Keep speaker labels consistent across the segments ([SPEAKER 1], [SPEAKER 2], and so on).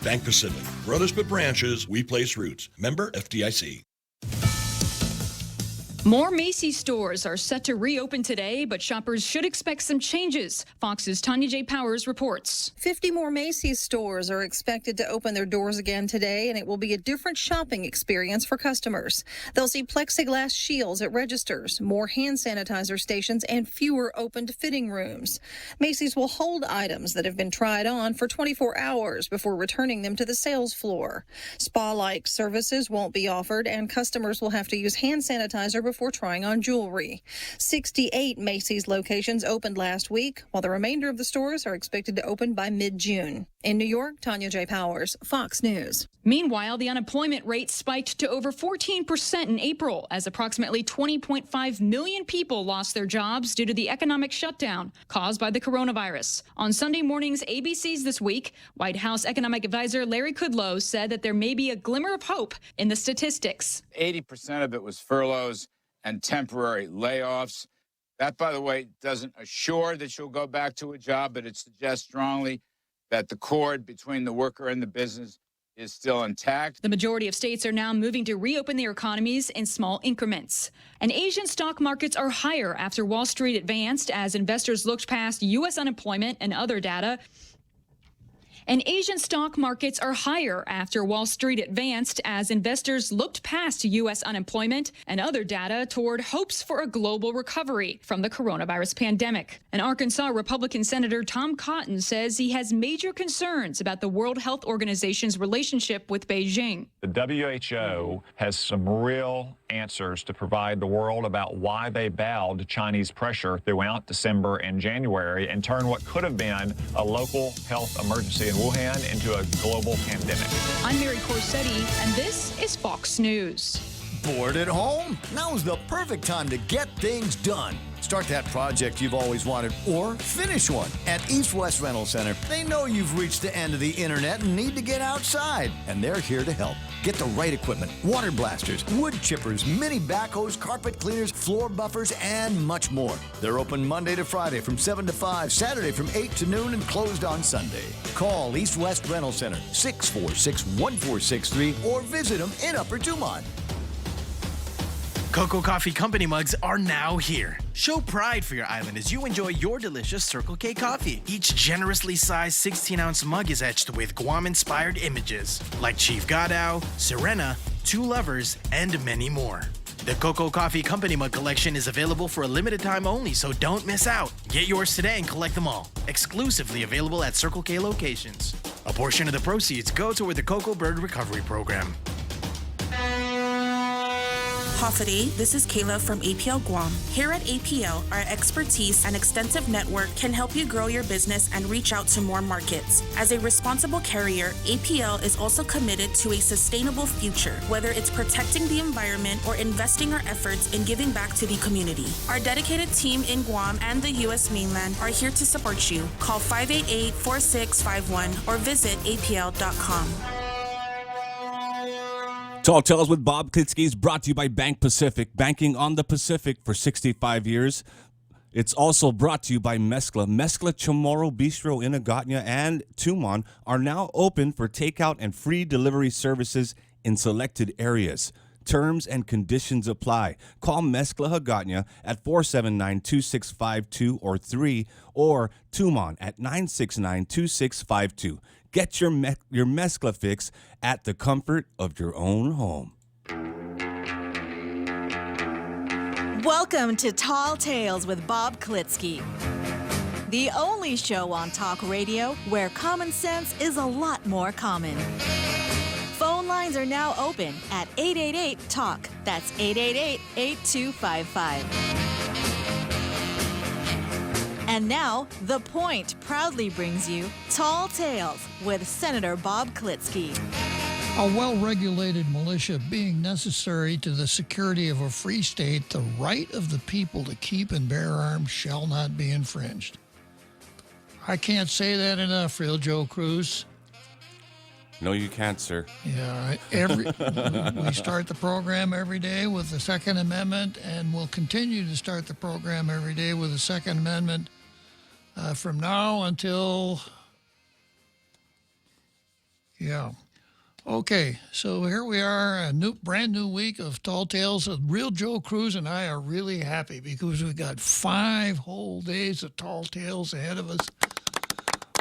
[SPEAKER 1] Bank Pacific. Brothers but branches, we place roots. Member FDIC.
[SPEAKER 2] More Macy's stores are set to reopen today, but shoppers should expect some changes. Fox's Tanya J. Powers reports.
[SPEAKER 3] 50 more Macy's stores are expected to open their doors again today, and it will be a different shopping experience for customers. They'll see plexiglass shields at registers, more hand sanitizer stations, and fewer opened fitting rooms. Macy's will hold items that have been tried on for 24 hours before returning them to the sales floor. Spa-like services won't be offered, and customers will have to use hand sanitizer before trying on jewelry. 68 Macy's locations opened last week, while the remainder of the stores are expected to open by mid-June. In New York, Tanya J. Powers, Fox News.
[SPEAKER 2] Meanwhile, the unemployment rate spiked to over 14% in April as approximately 20.5 million people lost their jobs due to the economic shutdown caused by the coronavirus. On Sunday morning's ABC's This Week, White House economic advisor Larry Kudlow said that there may be a glimmer of hope in the statistics.
[SPEAKER 4] 80% of it was furloughs and temporary layoffs. That, by the way, doesn't assure that you'll go back to a job, but it suggests strongly that the cord between the worker and the business is still intact.
[SPEAKER 2] The majority of states are now moving to reopen their economies in small increments. And Asian stock markets are higher after Wall Street advanced as investors looked past U.S. unemployment and other data. And Asian stock markets are higher after Wall Street advanced as investors looked past U.S. unemployment and other data toward hopes for a global recovery from the coronavirus pandemic. And Arkansas Republican Senator Tom Cotton says he has major concerns about the World Health Organization's relationship with Beijing.
[SPEAKER 5] The WHO has some real answers to provide the world about why they bowed to Chinese pressure throughout December and January and turned what could have been a local health emergency in Wuhan into a global pandemic.
[SPEAKER 2] I'm Mary Corsetti, and this is Fox News.
[SPEAKER 6] Bored at home? Now's the perfect time to get things done. Start that project you've always wanted or finish one. At East West Rental Center, they know you've reached the end of the internet and need to get outside, and they're here to help. Get the right equipment: water blasters, wood chippers, mini backhoes, carpet cleaners, floor buffers, and much more. They're open Monday to Friday from 7 to 5, Saturday from 8 to noon, and closed on Sunday. Call East West Rental Center, 646-1463, or visit them in Upper Dumont.
[SPEAKER 7] Cocoa Coffee Company mugs are now here. Show pride for your island as you enjoy your delicious Circle K coffee. Each generously sized 16-ounce mug is etched with Guam-inspired images like Chief Gadao, Serena, Two Lovers, and many more. The Cocoa Coffee Company mug collection is available for a limited time only, so don't miss out. Get yours today and collect them all. Exclusively available at Circle K locations. A portion of the proceeds go toward the Cocoa Bird Recovery Program.
[SPEAKER 8] Hafide, this is Kayla from APL Guam. Here at APL, our expertise and extensive network can help you grow your business and reach out to more markets. As a responsible carrier, APL is also committed to a sustainable future, whether it's protecting the environment or investing our efforts in giving back to the community. Our dedicated team in Guam and the U.S. mainland are here to support you. Call 588-4651 or visit apl.com.
[SPEAKER 9] Tall Tales with Bob Klitzkie is brought to you by Bank Pacific, banking on the Pacific for 65 years. It's also brought to you by Mezcla. Mezcla Chamorro Bistro in Agatna and Tumon are now open for takeout and free delivery services in selected areas. Terms and conditions apply. Call Mezcla Agatna at 479-2652 or 3 or Tumon at 969-2652. Get your Mezcla fix at the comfort of your own home.
[SPEAKER 10] Welcome to Tall Tales with Bob Klitzkie, the only show on talk radio where common sense is a lot more common. Phone lines are now open at 888-TALK. That's 888-8255. And now, The Point proudly brings you Tall Tales with Senator Bob Klitzkie.
[SPEAKER 11] A well-regulated militia being necessary to the security of a free state, the right of the people to keep and bear arms shall not be infringed. I can't say that enough, real Joe Cruz.
[SPEAKER 9] No, you can't, sir.
[SPEAKER 11] Yeah, we start the program every day with the Second Amendment, and we'll continue to start the program every day with the Second Amendment from now until, Yeah. Okay, so here we are, a brand new week of Tall Tales. Real Joe Cruz and I are really happy because we got 5 whole days of Tall Tales ahead of us.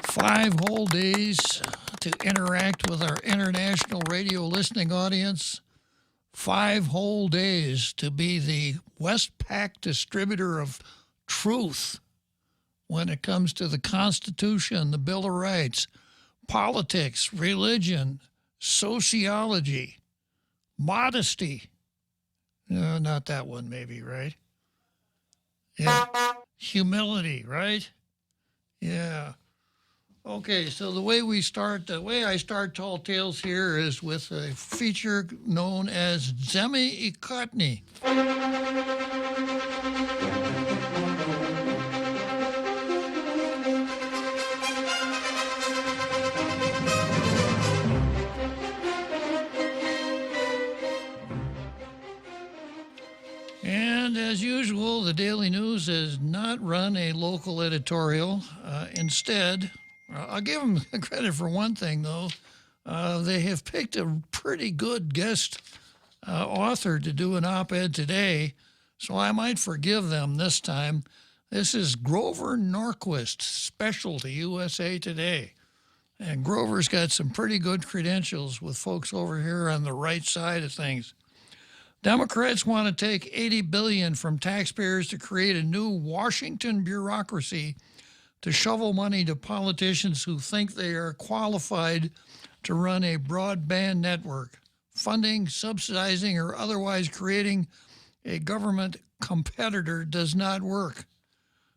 [SPEAKER 11] 5 whole days to interact with our international radio listening audience. 5 whole days to be the Westpac distributor of truth when it comes to the Constitution, the Bill of Rights, politics, religion, sociology, modesty. No, not that one, maybe, right? Yeah. Humility, right? Yeah. Okay, so the way I start Tall Tales here is with a feature known as Zemi Ikotni. And as usual, the Daily News has not run a local editorial. Instead, I'll give them credit for one thing, though. They have picked a pretty good guest author to do an op-ed today, so I might forgive them this time. This is Grover Norquist, special to USA Today. And Grover's got some pretty good credentials with folks over here on the right side of things. Democrats want to take $80 billion from taxpayers to create a new Washington bureaucracy to shovel money to politicians who think they are qualified to run a broadband network. Funding, subsidizing, or otherwise creating a government competitor does not work.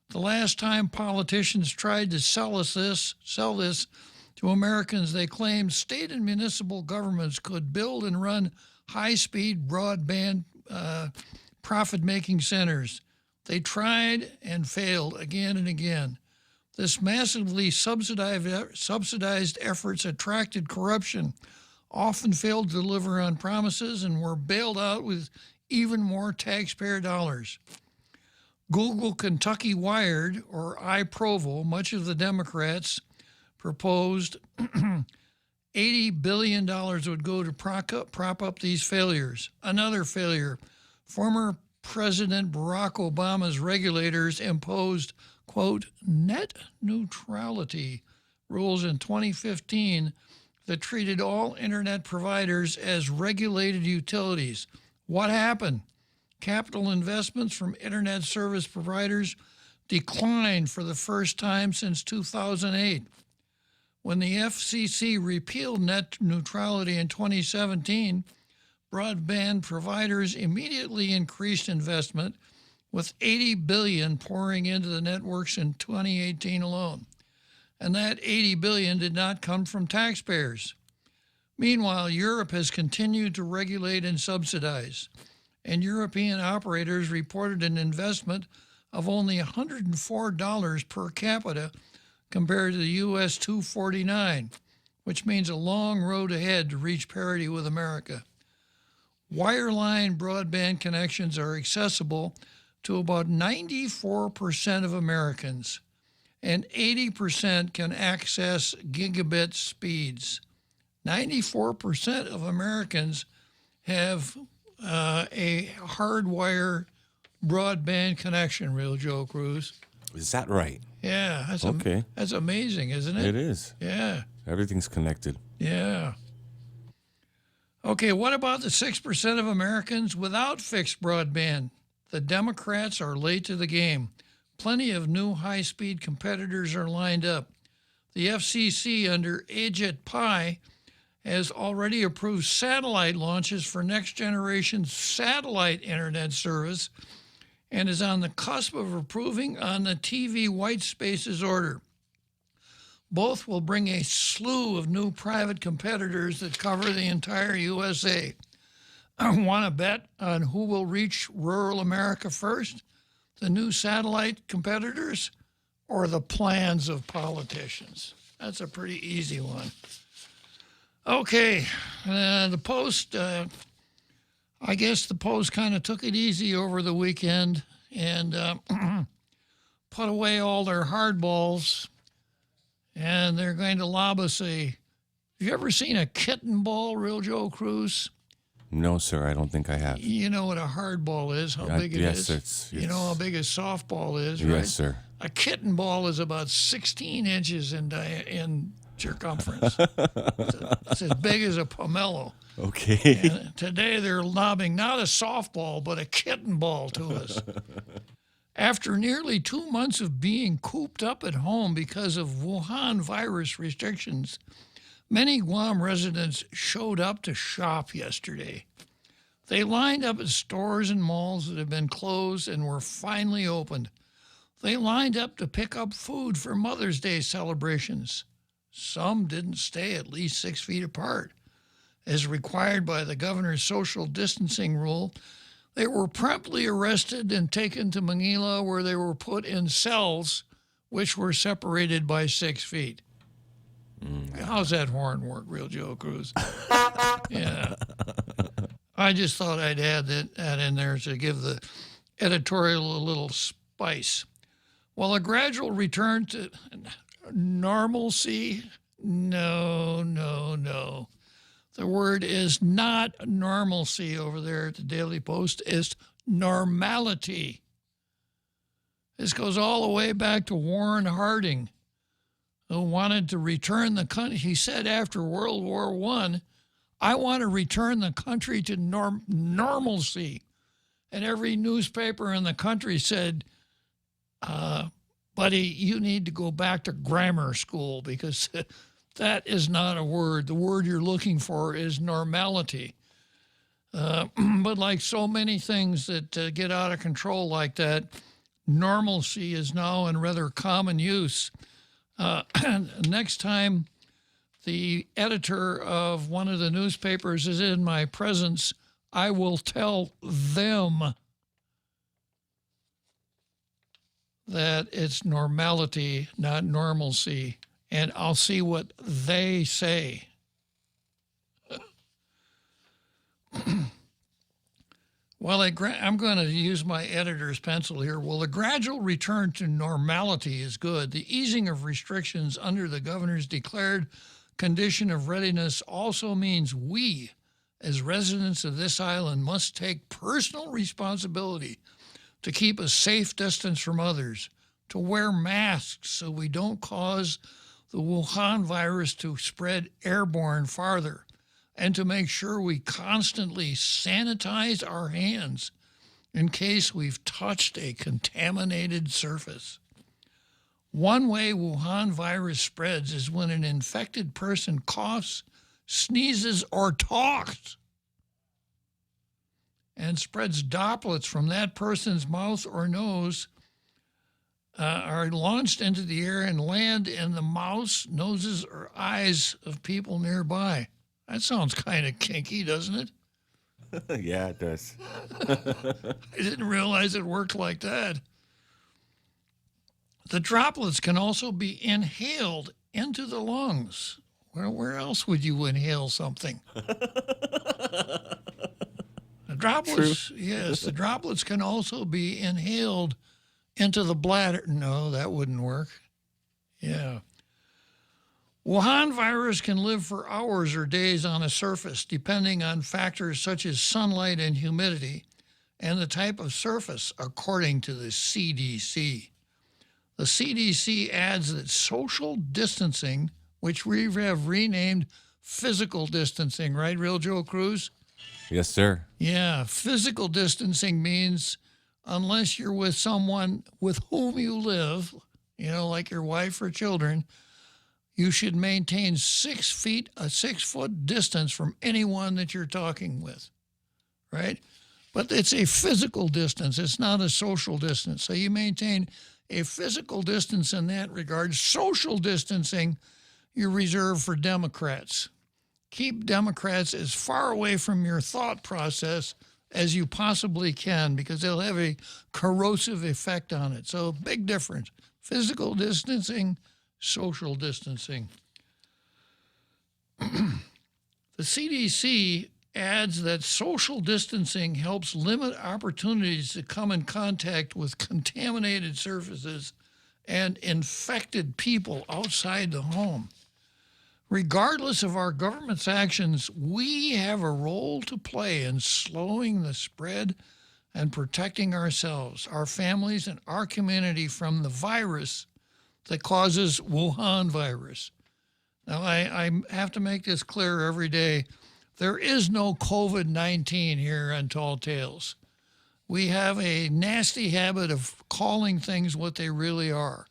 [SPEAKER 11] The last time politicians tried to sell this to Americans, they claimed state and municipal governments could build and run high-speed broadband profit-making centers. They tried and failed again and again. This massively subsidized efforts attracted corruption, often failed to deliver on promises, and were bailed out with even more taxpayer dollars. Google Kentucky Wired, or iProvo, much of the Democrats proposed $80 billion would go to prop up these failures. Another failure. Former President Barack Obama's regulators imposed, quote, net neutrality rules in 2015 that treated all internet providers as regulated utilities. What happened? Capital investments from internet service providers declined for the first time since 2008. When the FCC repealed net neutrality in 2017, broadband providers immediately increased investment, with $80 billion pouring into the networks in 2018 alone. And that $80 billion did not come from taxpayers. Meanwhile, Europe has continued to regulate and subsidize, and European operators reported an investment of only $104 per capita compared to the U.S. $249, which means a long road ahead to reach parity with America. Wireline broadband connections are accessible to about 94% of Americans, and 80% can access gigabit speeds. 94% of Americans have a hardwire broadband connection, Real Joe Cruz.
[SPEAKER 9] Is that right?
[SPEAKER 11] Yeah. That's
[SPEAKER 9] okay.
[SPEAKER 11] That's amazing, isn't it?
[SPEAKER 9] It is.
[SPEAKER 11] Yeah.
[SPEAKER 9] Everything's connected.
[SPEAKER 11] Yeah. Okay, what about the 6% of Americans without fixed broadband? The Democrats are late to the game. Plenty of new high-speed competitors are lined up. The FCC, under Ajit Pai, has already approved satellite launches for next-generation satellite internet service and is on the cusp of approving on the TV white spaces order. Both will bring a slew of new private competitors that cover the entire USA. Want to bet on who will reach rural America first? The new satellite competitors or the plans of politicians? That's a pretty easy one. Okay, the Post, I guess the Post kind of took it easy over the weekend and put away all their hardballs, and they're going to lob us a Have you ever seen a kitten ball, Real Joe Cruz?
[SPEAKER 9] No, sir, I don't think I have.
[SPEAKER 11] You know what a hard ball is, how big it
[SPEAKER 9] yes,
[SPEAKER 11] is? You know how big a softball is, right?
[SPEAKER 9] Yes, sir.
[SPEAKER 11] A kitten ball is about 16 inches in circumference. It's as big as a pomelo.
[SPEAKER 9] Okay.
[SPEAKER 11] And today they're lobbing not a softball, but a kitten ball to us. After nearly 2 months of being cooped up at home because of Wuhan virus restrictions, many Guam residents showed up to shop yesterday. They lined up at stores and malls that had been closed and were finally opened. They lined up to pick up food for Mother's Day celebrations. Some didn't stay at least 6 feet apart. As required by the governor's social distancing rule, they were promptly arrested and taken to Manila, where they were put in cells which were separated by 6 feet. How's that horn work, Real Joe Cruz? Yeah. I just thought I'd add that in there to give the editorial a little spice. While a gradual return to normalcy, no. The word is not normalcy over there at the Daily Post. It's normality. This goes all the way back to Warren Harding, who wanted to return the country. He said after World War I want to return the country to normalcy. And every newspaper in the country said, buddy, you need to go back to grammar school because that is not a word. The word you're looking for is normality. But like so many things that get out of control like that, normalcy is now in rather common use. Next time the editor of one of the newspapers is in my presence, I will tell them that it's normality, not normalcy, and I'll see what they say. Well, I'm going to use my editor's pencil here. Well, the gradual return to normality is good. The easing of restrictions under the governor's declared condition of readiness also means we, as residents of this island, must take personal responsibility to keep a safe distance from others, to wear masks so we don't cause the Wuhan virus to spread airborne farther, and to make sure we constantly sanitize our hands in case we've touched a contaminated surface. One way Wuhan virus spreads is when an infected person coughs, sneezes, or talks, and spreads droplets from that person's mouth or nose, are launched into the air and land in the mouths, noses, or eyes of people nearby. That sounds kind of kinky, doesn't it?
[SPEAKER 9] Yeah, it does.
[SPEAKER 11] I didn't realize it worked like that. The droplets can also be inhaled into the lungs. Well, where else would you inhale something? The droplets, yes, the droplets can also be inhaled into the bladder. No, that wouldn't work. Yeah. Wuhan virus can live for hours or days on a surface, depending on factors such as sunlight and humidity and the type of surface, according to the CDC. The CDC adds that social distancing, which we have renamed physical distancing, right, Real Joe Cruz?
[SPEAKER 9] Yes, sir.
[SPEAKER 11] Yeah, physical distancing means unless you're with someone with whom you live, like your wife or children, you should maintain 6 feet, a 6-foot distance from anyone that you're talking with, right? But it's a physical distance. It's not a social distance. So you maintain a physical distance in that regard. Social distancing, you reserve for Democrats. Keep Democrats as far away from your thought process as you possibly can because they'll have a corrosive effect on it. So big difference. Physical distancing, social distancing. The CDC adds that social distancing helps limit opportunities to come in contact with contaminated surfaces and infected people outside the home. Regardless of our government's actions, we have a role to play in slowing the spread and protecting ourselves, our families, and our community from the virus that causes Wuhan virus. Now, I have to make this clear every day. There is no COVID-19 here on Tall Tales. We have a nasty habit of calling things what they really are.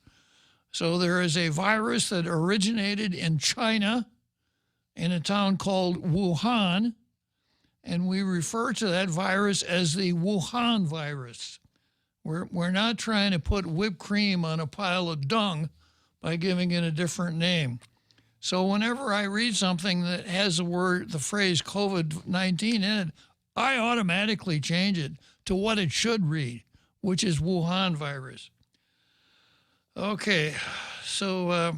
[SPEAKER 11] So there is a virus that originated in China in a town called Wuhan, and we refer to that virus as the Wuhan virus. We're not trying to put whipped cream on a pile of dung by giving it a different name. So whenever I read something that has the phrase COVID-19 in it, I automatically change it to what it should read, which is Wuhan virus. Okay, so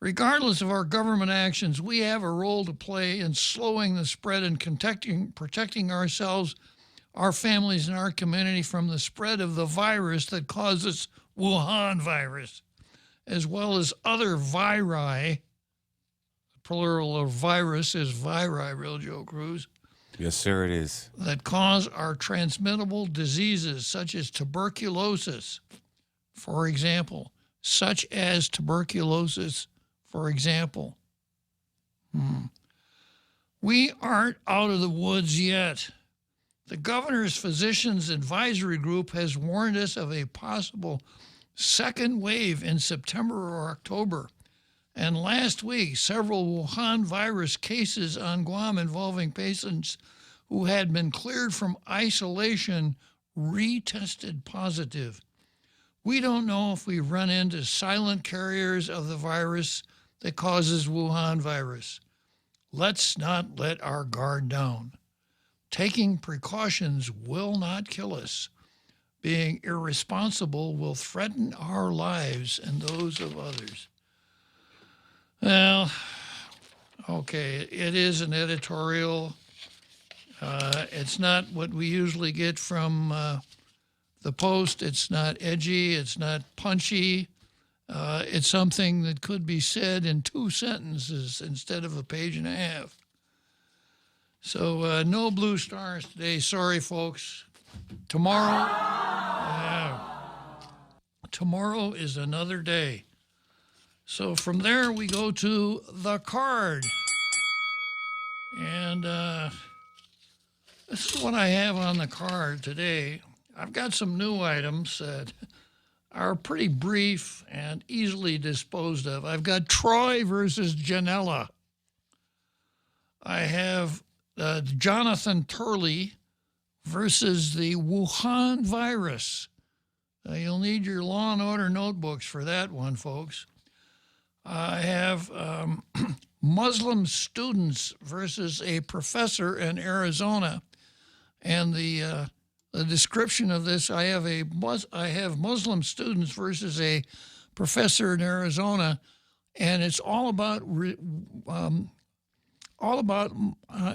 [SPEAKER 11] regardless of our government actions, we have a role to play in slowing the spread and protecting ourselves, our families, and our community from the spread of the virus that causes Wuhan virus, as well as other viri. Plural of virus is viri, Real Joe Cruz.
[SPEAKER 9] Yes, sir, it is.
[SPEAKER 11] That cause our transmittable diseases such as tuberculosis, for example. We aren't out of the woods yet. The governor's physicians advisory group has warned us of a possible second wave in September or October. And last week, several Wuhan virus cases on Guam involving patients who had been cleared from isolation retested positive. We don't know if we've run into silent carriers of the virus that causes Wuhan virus. Let's not let our guard down. Taking precautions will not kill us. Being irresponsible will threaten our lives and those of others. Well, okay, it is an editorial. It's not what we usually get from the Post. It's not edgy. It's not punchy. It's something that could be said in 2 sentences instead of a page and a half. So no blue stars today. Sorry, folks. Tomorrow is another day. So from there, we go to the card. And this is what I have on the card today. I've got some new items that are pretty brief and easily disposed of. I've got Troy versus Janela. I have Jonathan Turley versus the Wuhan virus. You'll need your Law and Order notebooks for that one, folks. I have Muslim students versus a professor in Arizona. And the description of this, I have Muslim students versus a professor in Arizona, and it's all about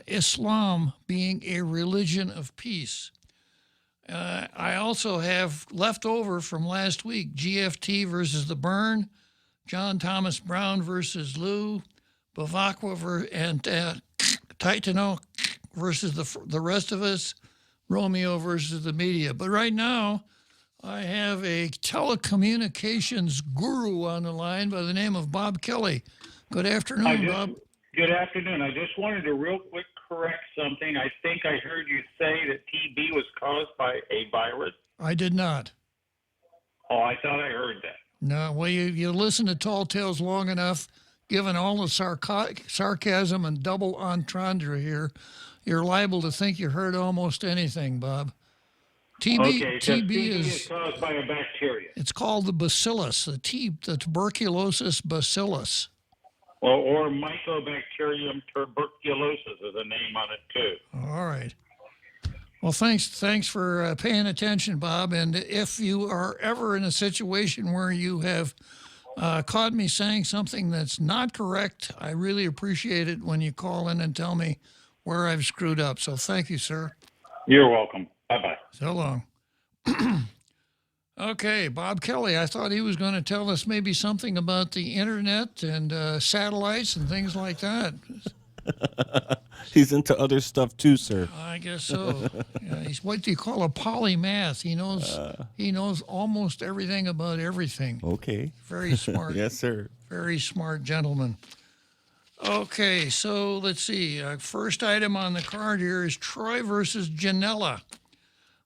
[SPEAKER 11] Islam being a religion of peace. I also have left over from last week GFT versus the Burn, John Thomas Brown versus Lou, Bavakwa and Titano versus the rest of us, Romeo versus the media. But right now, I have a telecommunications guru on the line by the name of Bob Kelly. Good afternoon, Bob.
[SPEAKER 12] Good afternoon. I just wanted to real quick correct something. I think I heard you say that TB was caused by a virus.
[SPEAKER 11] I did not.
[SPEAKER 12] Oh, I thought I heard that.
[SPEAKER 11] No, well, you listen to Tall Tales long enough, given all the sarcasm and double entendre here, you're liable to think you heard almost anything, Bob. TB
[SPEAKER 12] is caused by a bacteria.
[SPEAKER 11] It's called the bacillus, the tuberculosis bacillus.
[SPEAKER 12] Well, or Mycobacterium tuberculosis is a name on it too.
[SPEAKER 11] All right. Well, thanks for paying attention, Bob. And if you are ever in a situation where you have caught me saying something that's not correct, I really appreciate it when you call in and tell me where I've screwed up. So thank you, sir.
[SPEAKER 12] You're welcome. Bye-bye.
[SPEAKER 11] So long. Okay, Bob Kelly, I thought he was going to tell us maybe something about the internet and satellites and things like that.
[SPEAKER 9] He's into other stuff too, sir.
[SPEAKER 11] I guess so. Yeah, he's what do you call a polymath? He knows almost everything about everything.
[SPEAKER 9] Okay.
[SPEAKER 11] Very smart.
[SPEAKER 9] Yes, sir.
[SPEAKER 11] Very smart gentleman. Okay, so let's see. First item on the card here is Troy versus Janela.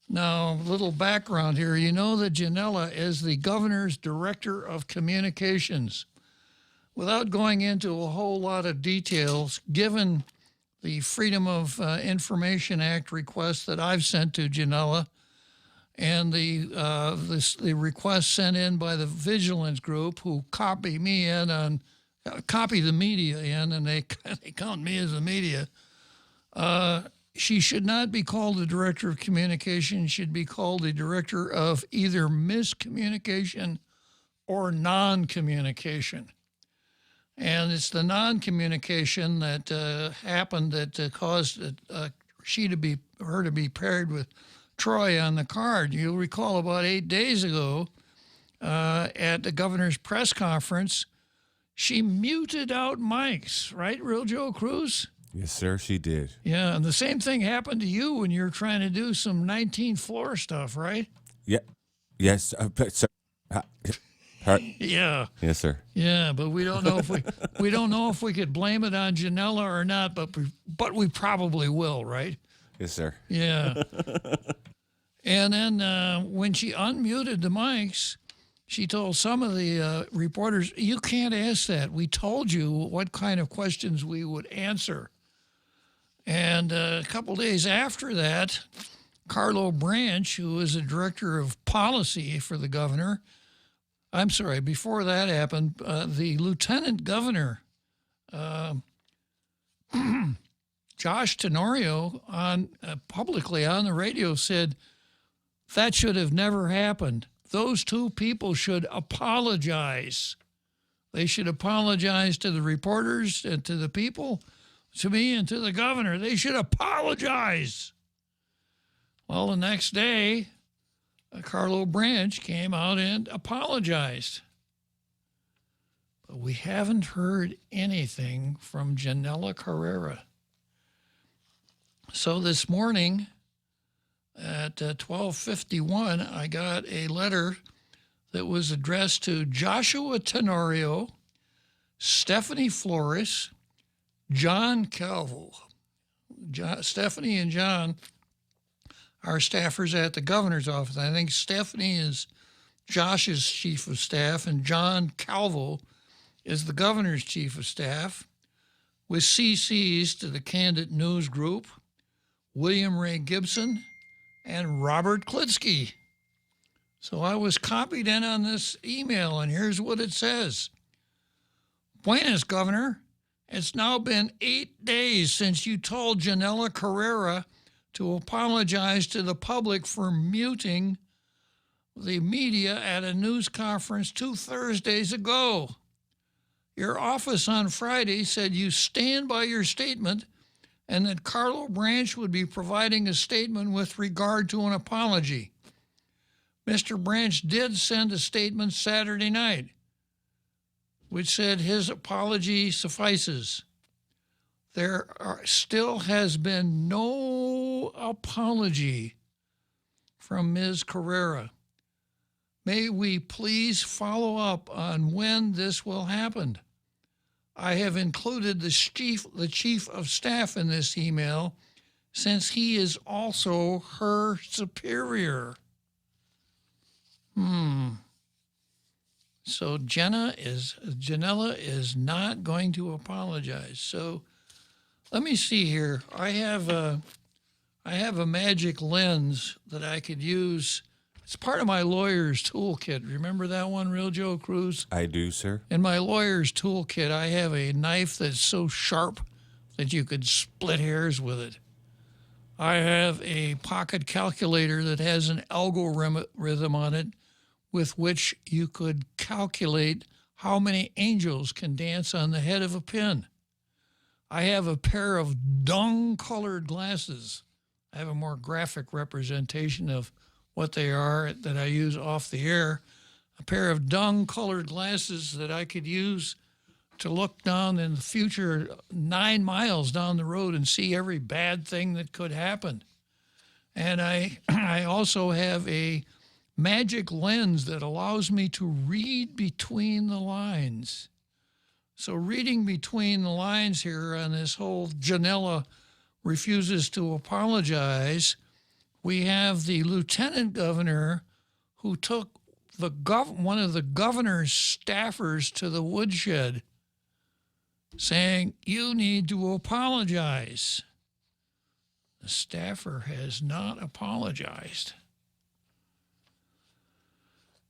[SPEAKER 11] Now, a little background here. You know that Janela is the governor's director of communications. Without going into a whole lot of details, given the Freedom of Information Act request that I've sent to Janela and the request sent in by the Vigilance Group, who copy me in on, copy the media in, and they count me as the media, she should not be called the director of communication. She should be called the director of either miscommunication or non-communication. And it's the non-communication that happened that caused her to be paired with Troy on the card. You'll recall about 8 days ago at the governor's press conference, she muted out mics, right, Real Joe Cruz?
[SPEAKER 9] Yes, sir, she did.
[SPEAKER 11] Yeah, and the same thing happened to you when you're trying to do some 19th floor stuff, right?
[SPEAKER 9] Yeah. Yes, sir.
[SPEAKER 11] Yeah.
[SPEAKER 9] Yes, sir.
[SPEAKER 11] Yeah, but we don't know if we could blame it on Janela or not, but we probably will, right?
[SPEAKER 9] Yes, sir.
[SPEAKER 11] Yeah. And then when she unmuted the mics, she told some of the reporters, "You can't ask that. We told you what kind of questions we would answer." And a couple days after that, Carlo Branch, who is the director of policy for the governor, I'm sorry, before that happened, the lieutenant governor, Josh Tenorio, publicly on the radio said, that should have never happened. Those two people should apologize. They should apologize to the reporters and to the people, to me and to the governor. They should apologize. Well, the next day, Carlo Branch came out and apologized. But we haven't heard anything from Janela Carrera. So this morning at 12:51, I got a letter that was addressed to Joshua Tenorio, Stephanie Flores, John Calvo. Stephanie and John are staffers at the governor's office. I think Stephanie is Josh's chief of staff, and John Calvo is the governor's chief of staff, with CCs to the Candid News Group, William Ray Gibson, and Robert Klitzkie. So I was copied in on this email, and here's what it says. Buenas, Governor. It's now been 8 days since you told Janela Carrera to apologize to the public for muting the media at a news conference 2 Thursdays ago. Your office on Friday said you stand by your statement and that Carlo Branch would be providing a statement with regard to an apology. Mr. Branch did send a statement Saturday night, which said his apology suffices. There still has been no apology from Ms. Carrera. May we please follow up on when this will happen? I have included the chief of staff in this email, since he is also her superior. So Janela is not going to apologize. So let me see here. I have a magic lens that I could use. It's part of my lawyer's toolkit. Remember that one, Real Joe Cruz?
[SPEAKER 9] I do, sir.
[SPEAKER 11] In my lawyer's toolkit, I have a knife that's so sharp that you could split hairs with it. I have a pocket calculator that has an algorithm on it with which you could calculate how many angels can dance on the head of a pin. I have a pair of dung-colored glasses. I have a more graphic representation of what they are that I use off the air. A pair of dung-colored glasses that I could use to look down in the future 9 miles down the road and see every bad thing that could happen. And I also have a magic lens that allows me to read between the lines. So reading between the lines here on this whole Janela refuses to apologize, we have the lieutenant governor who took one of the governor's staffers to the woodshed saying, "You need to apologize." The staffer has not apologized.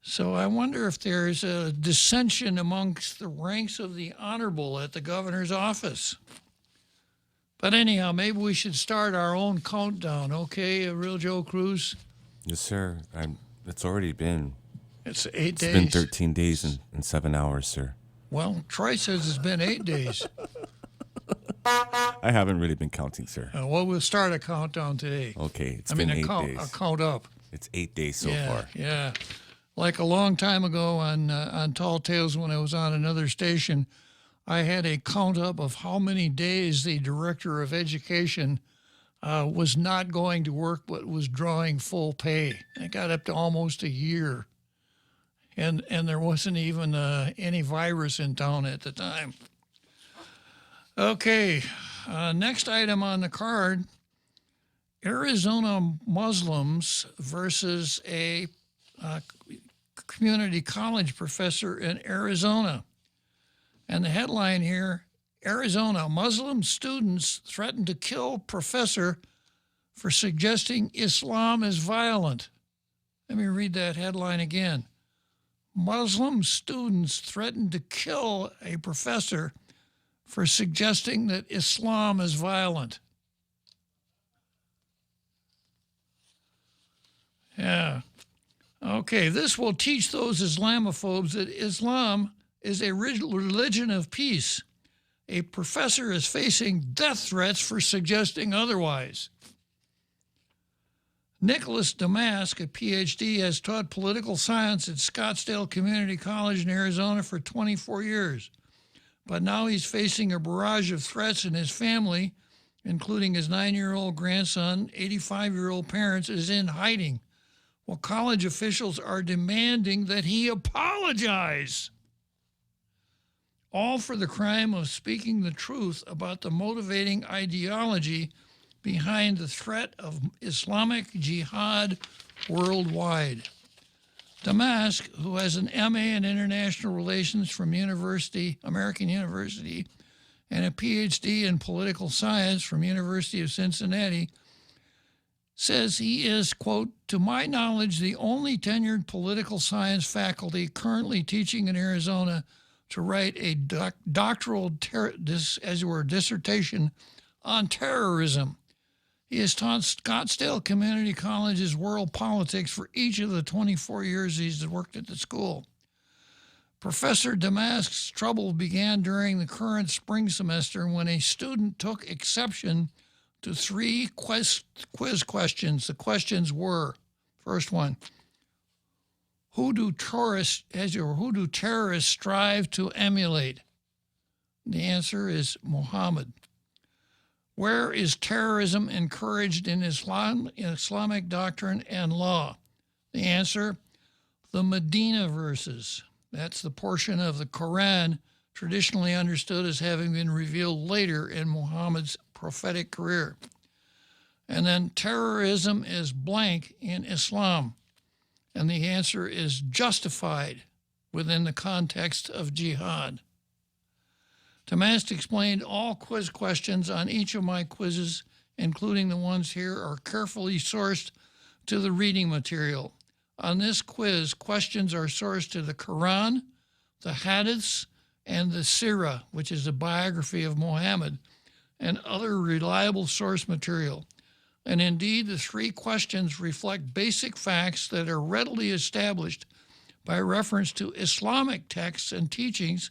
[SPEAKER 11] So I wonder if there's a dissension amongst the ranks of the honorable at the governor's office. But anyhow, maybe we should start our own countdown, okay, Real Joe Cruz?
[SPEAKER 9] Yes, sir. It's already been.
[SPEAKER 11] It's 8 days.
[SPEAKER 9] It's been 13 days and 7 hours, sir.
[SPEAKER 11] Well, Troy says it's been 8 days.
[SPEAKER 9] I haven't really been counting, sir.
[SPEAKER 11] Well, we'll start a countdown today.
[SPEAKER 9] Okay, it's been 8 days.
[SPEAKER 11] A count up.
[SPEAKER 9] It's 8 days so far.
[SPEAKER 11] Yeah. Like a long time ago on Tall Tales when I was on another station, I had a count up of how many days the director of education was not going to work but was drawing full pay. It got up to almost a year. And there wasn't even any virus in town at the time. Okay, next item on the card, Arizona Muslims versus a community college professor in Arizona. And the headline here, Arizona, Muslim students threaten to kill professor for suggesting Islam is violent. Let me read that headline again. Muslim students threaten to kill a professor for suggesting that Islam is violent. Yeah. Okay, this will teach those Islamophobes that Islam is a religion of peace. A professor is facing death threats for suggesting otherwise. Nicholas Damask, a PhD, has taught political science at Scottsdale Community College in Arizona for 24 years. But now he's facing a barrage of threats, and his family, including his 9-year-old grandson, 85-year-old parents, is in hiding. Well, college officials are demanding that he apologize. All for the crime of speaking the truth about the motivating ideology behind the threat of Islamic jihad worldwide. Damask, who has an MA in International Relations from American University, and a PhD in Political Science from University of Cincinnati, says he is, quote, to my knowledge, the only tenured political science faculty currently teaching in Arizona to write a doctoral dissertation on terrorism. He has taught Scottsdale Community College's world politics for each of the 24 years he's worked at the school. Professor Damask's trouble began during the current spring semester when a student took exception to 3 quiz questions. The questions were, first one, who do terrorists strive to emulate? The answer is Muhammad. Where is terrorism encouraged in Islamic doctrine and law? The answer, the Medina verses. That's the portion of the Quran traditionally understood as having been revealed later in Muhammad's prophetic career. And then terrorism is blank in Islam. And the answer is justified within the context of jihad. Damask explained all quiz questions on each of my quizzes, including the ones here, are carefully sourced to the reading material. On this quiz, questions are sourced to the Quran, the Hadiths, and the Sirah, which is a biography of Muhammad, and other reliable source material. And indeed, the 3 questions reflect basic facts that are readily established by reference to Islamic texts and teachings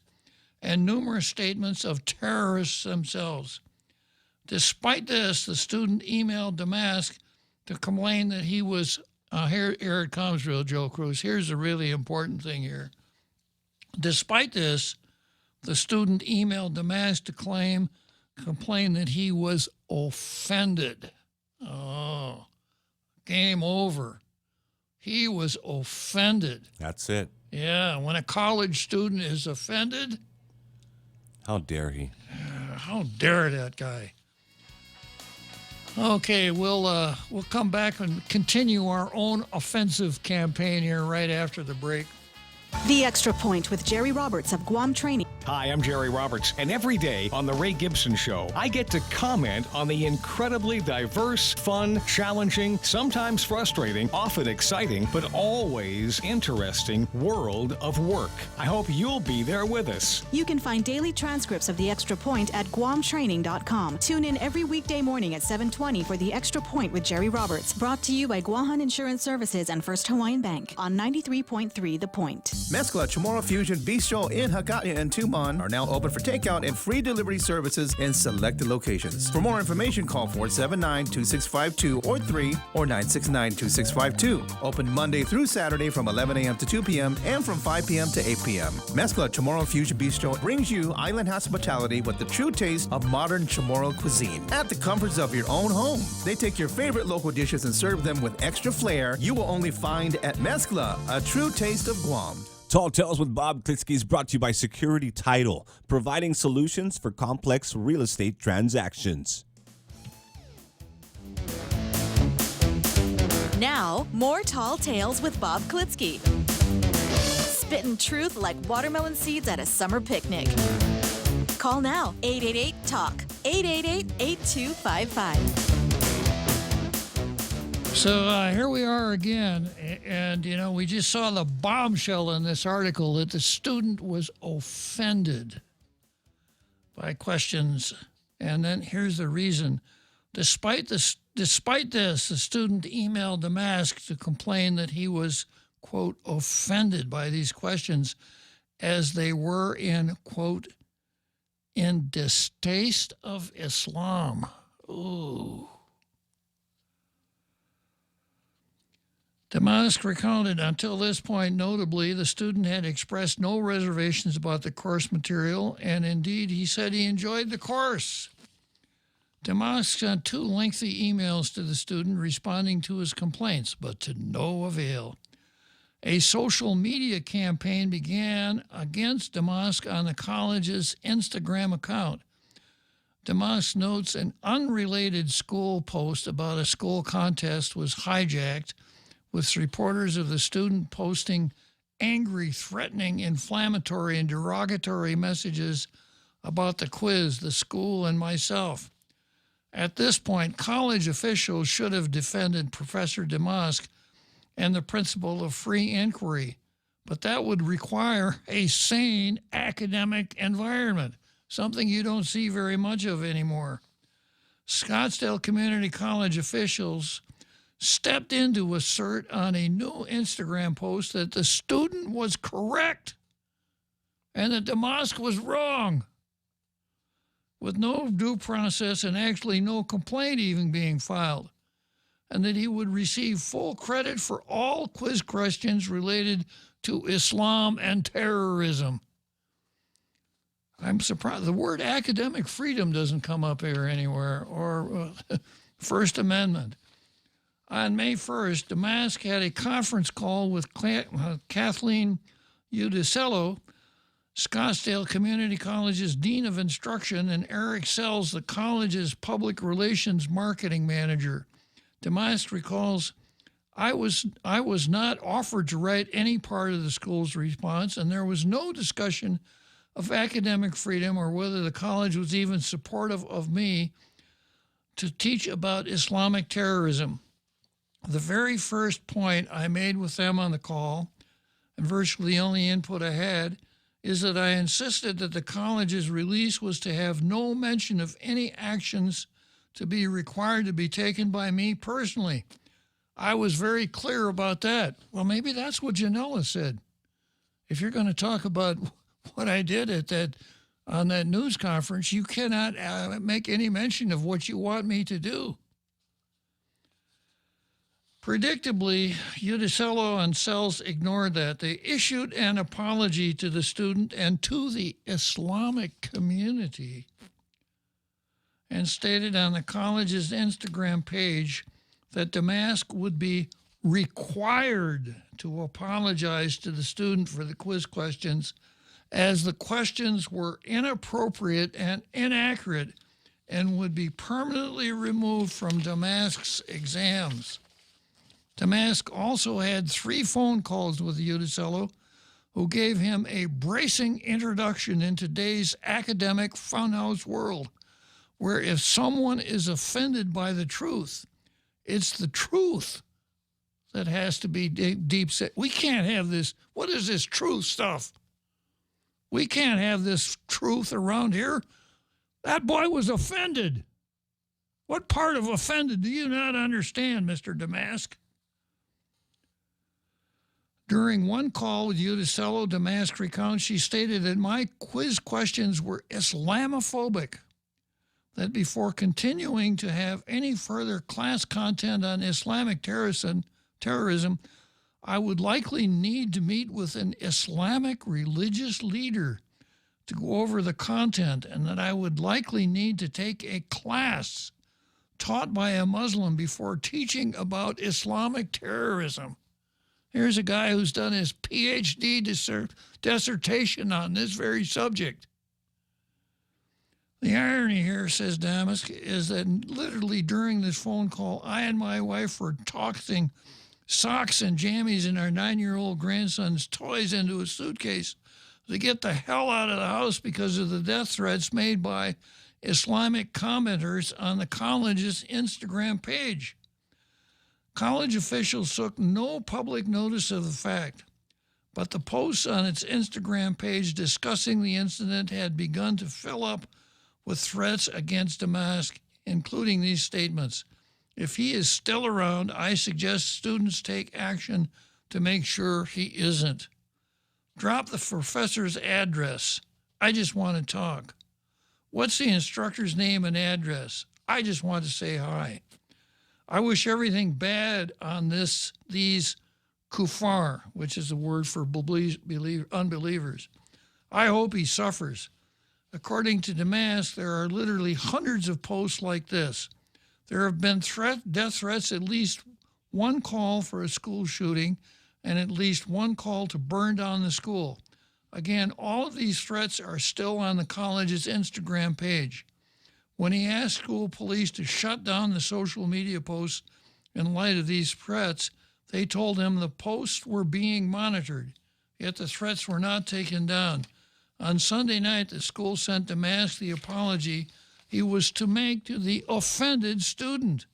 [SPEAKER 11] and numerous statements of terrorists themselves. Despite this, the student emailed Damask to complain that he was Here it comes, real Joe Cruz. Here's the really important thing here. Despite this, the student emailed Damask to complain that he was offended. Oh, game over. He was offended.
[SPEAKER 9] That's it.
[SPEAKER 11] Yeah, when a college student is offended,
[SPEAKER 9] How dare he?
[SPEAKER 11] how dare that guy? Okay, we'll come back and continue our own offensive campaign here right after the break.
[SPEAKER 10] The Extra Point with Jerry Roberts of Guam Training.
[SPEAKER 13] Hi, I'm Jerry Roberts, and every day on The Ray Gibson Show, I get to comment on the incredibly diverse, fun, challenging, sometimes frustrating, often exciting, but always interesting world of work. I hope you'll be there with us.
[SPEAKER 10] You can find daily transcripts of The Extra Point at guamtraining.com. Tune in every weekday morning at 7:20 for The Extra Point with Jerry Roberts, brought to you by Guahan Insurance Services and First Hawaiian Bank on 93.3 The Point.
[SPEAKER 14] Mezcla Chamorro Fusion Bistro in Hagåtña and Tumon are now open for takeout and free delivery services in selected locations. For more information, call 479-2652 or 3 or 969-2652. Open Monday through Saturday from 11 a.m. to 2 p.m. and from 5 p.m. to 8 p.m. Mezcla Chamorro Fusion Bistro brings you island hospitality with the true taste of modern Chamorro cuisine at the comforts of your own home. They take your favorite local dishes and serve them with extra flair you will only find at Mezcla, a true taste of Guam.
[SPEAKER 9] Tall Tales with Bob Klitzkie is brought to you by Security Title, providing solutions for complex real estate transactions.
[SPEAKER 10] Now, more Tall Tales with Bob Klitzkie. Spitting truth like watermelon seeds at a summer picnic. Call now, 888-TALK, 888-8255.
[SPEAKER 11] So here we are again, and we just saw the bombshell in this article that the student was offended by questions, and then here's the reason. Despite this, the student emailed Damask to complain that he was, quote, offended by these questions as they were in, quote, in distaste of Islam. Ooh. Damask recounted, until this point, notably, the student had expressed no reservations about the course material, and indeed, he said he enjoyed the course. Damask sent 2 lengthy emails to the student responding to his complaints, but to no avail. A social media campaign began against Damask on the college's Instagram account. Damask notes an unrelated school post about a school contest was hijacked, with reporters of the student posting angry, threatening, inflammatory, and derogatory messages about the quiz, the school, and myself. At this point, college officials should have defended Professor Damask and the principle of free inquiry, but that would require a sane academic environment, something you don't see very much of anymore. Scottsdale Community College officials stepped in to assert on a new Instagram post that the student was correct and that Damask was wrong, with no due process and actually no complaint even being filed, and that he would receive full credit for all quiz questions related to Islam and terrorism. I'm surprised the word academic freedom doesn't come up here anywhere, or First Amendment. On May 1st, Damask had a conference call with Kathleen Udicello, Scottsdale Community College's Dean of Instruction, and Eric Sells, the college's Public Relations Marketing Manager. Damask recalls, I was not offered to write any part of the school's response, and there was no discussion of academic freedom or whether the college was even supportive of me to teach about Islamic terrorism. The very first point I made with them on the call, and virtually the only input I had, is that I insisted that the college's release was to have no mention of any actions to be required to be taken by me personally. I was very clear about that. Well, maybe that's what Janella said. If you're going to talk about what I did on that news conference, you cannot make any mention of what you want me to do. Predictably, Udicello and Sells ignored that. They issued an apology to the student and to the Islamic community and stated on the college's Instagram page that Damask would be required to apologize to the student for the quiz questions, as the questions were inappropriate and inaccurate and would be permanently removed from Damask's exams. Damask also had 3 phone calls with Udicello, who gave him a bracing introduction in today's academic funhouse world, where if someone is offended by the truth, it's the truth that has to be deep set. We can't have this. What is this truth stuff? We can't have this truth around here. That boy was offended. What part of offended do you not understand, Mr. Damask? During one call with Udicello, Damask recounts she stated that my quiz questions were Islamophobic, that before continuing to have any further class content on Islamic terrorism, I would likely need to meet with an Islamic religious leader to go over the content, and that I would likely need to take a class taught by a Muslim before teaching about Islamic terrorism. Here's a guy who's done his PhD dissertation on this very subject. The irony here, says Damask, is that literally during this phone call, I and my wife were tossing socks and jammies in our 9-year-old grandson's toys into a suitcase to get the hell out of the house because of the death threats made by Islamic commenters on the college's Instagram page. College officials took no public notice of the fact, but the posts on its Instagram page discussing the incident had begun to fill up with threats against Damask, including these statements. If he is still around, I suggest students take action to make sure he isn't. Drop the professor's address. I just want to talk. What's the instructor's name and address? I just want to say hi. I wish everything bad on these kuffar, which is a word for unbelievers. I hope he suffers. According to Damask, there are literally hundreds of posts like this. There have been death threats, at least one call for a school shooting, and at least one call to burn down the school. Again, all of these threats are still on the college's Instagram page. When he asked school police to shut down the social media posts in light of these threats, they told him the posts were being monitored, yet the threats were not taken down. On Sunday night, the school sent Damask the apology he was to make to the offended student.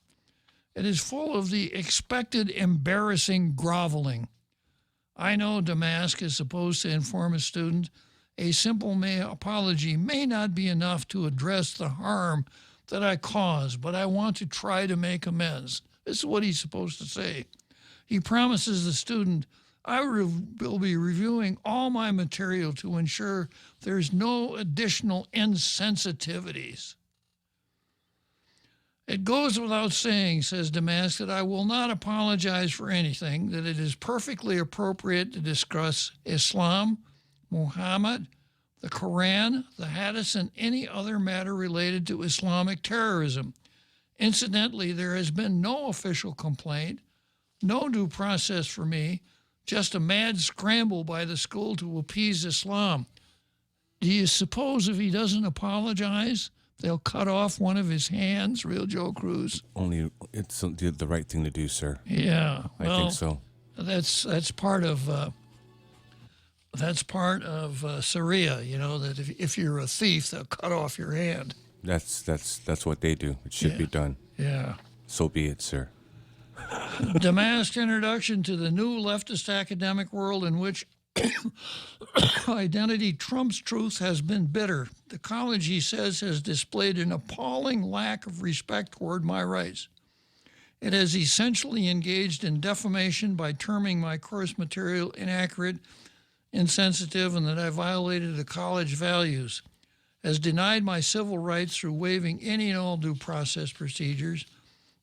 [SPEAKER 11] It is full of the expected embarrassing groveling. I know Damask is supposed to inform a student. A simple apology may not be enough to address the harm that I caused, but I want to try to make amends. This is what he's supposed to say. He promises the student, I will be reviewing all my material to ensure there's no additional insensitivities. It goes without saying, says Damask, that I will not apologize for anything, that it is perfectly appropriate to discuss Islam, Muhammad, the Quran, the Hadith, and any other matter related to Islamic terrorism. Incidentally, there has been no official complaint, no due process for me, just a mad scramble by the school to appease Islam. Do you suppose if he doesn't apologize, they'll cut off one of his hands, Real Joe Cruz?
[SPEAKER 9] Only it's the right thing to do, sir.
[SPEAKER 11] Yeah,
[SPEAKER 9] I think so.
[SPEAKER 11] That's part of Sharia. You know that if you're a thief, they'll cut off your hand.
[SPEAKER 9] That's what they do. It should be done.
[SPEAKER 11] Yeah.
[SPEAKER 9] So be it, sir.
[SPEAKER 11] Damask's introduction to the new leftist academic world in which identity trumps truth has been bitter. The college, he says, has displayed an appalling lack of respect toward my rights. It has essentially engaged in defamation by terming my course material inaccurate, insensitive, and that I violated the college values, has denied my civil rights through waiving any and all due process procedures,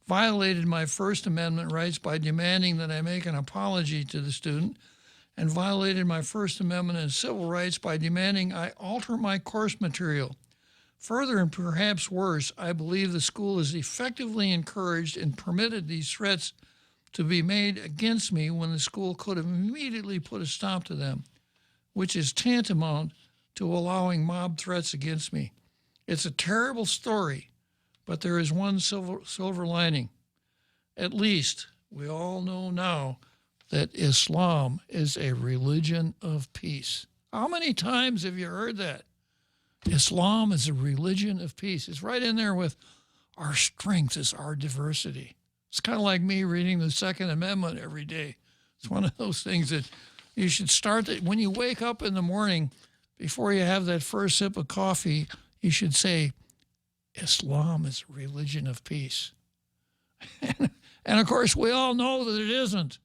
[SPEAKER 11] violated my First Amendment rights by demanding that I make an apology to the student, and violated my First Amendment and civil rights by demanding I alter my course material. Further, and perhaps worse, I believe the school has effectively encouraged and permitted these threats to be made against me when the school could have immediately put a stop to them, which is tantamount to allowing mob threats against me. It's a terrible story, but there is one silver lining. At least we all know now that Islam is a religion of peace. How many times have you heard that? Islam is a religion of peace. It's right in there with our strength is our diversity. It's kind of like me reading the Second Amendment every day. It's one of those things that you should start when you wake up in the morning, before you have that first sip of coffee, you should say, Islam is a religion of peace. And of course, we all know that it isn't.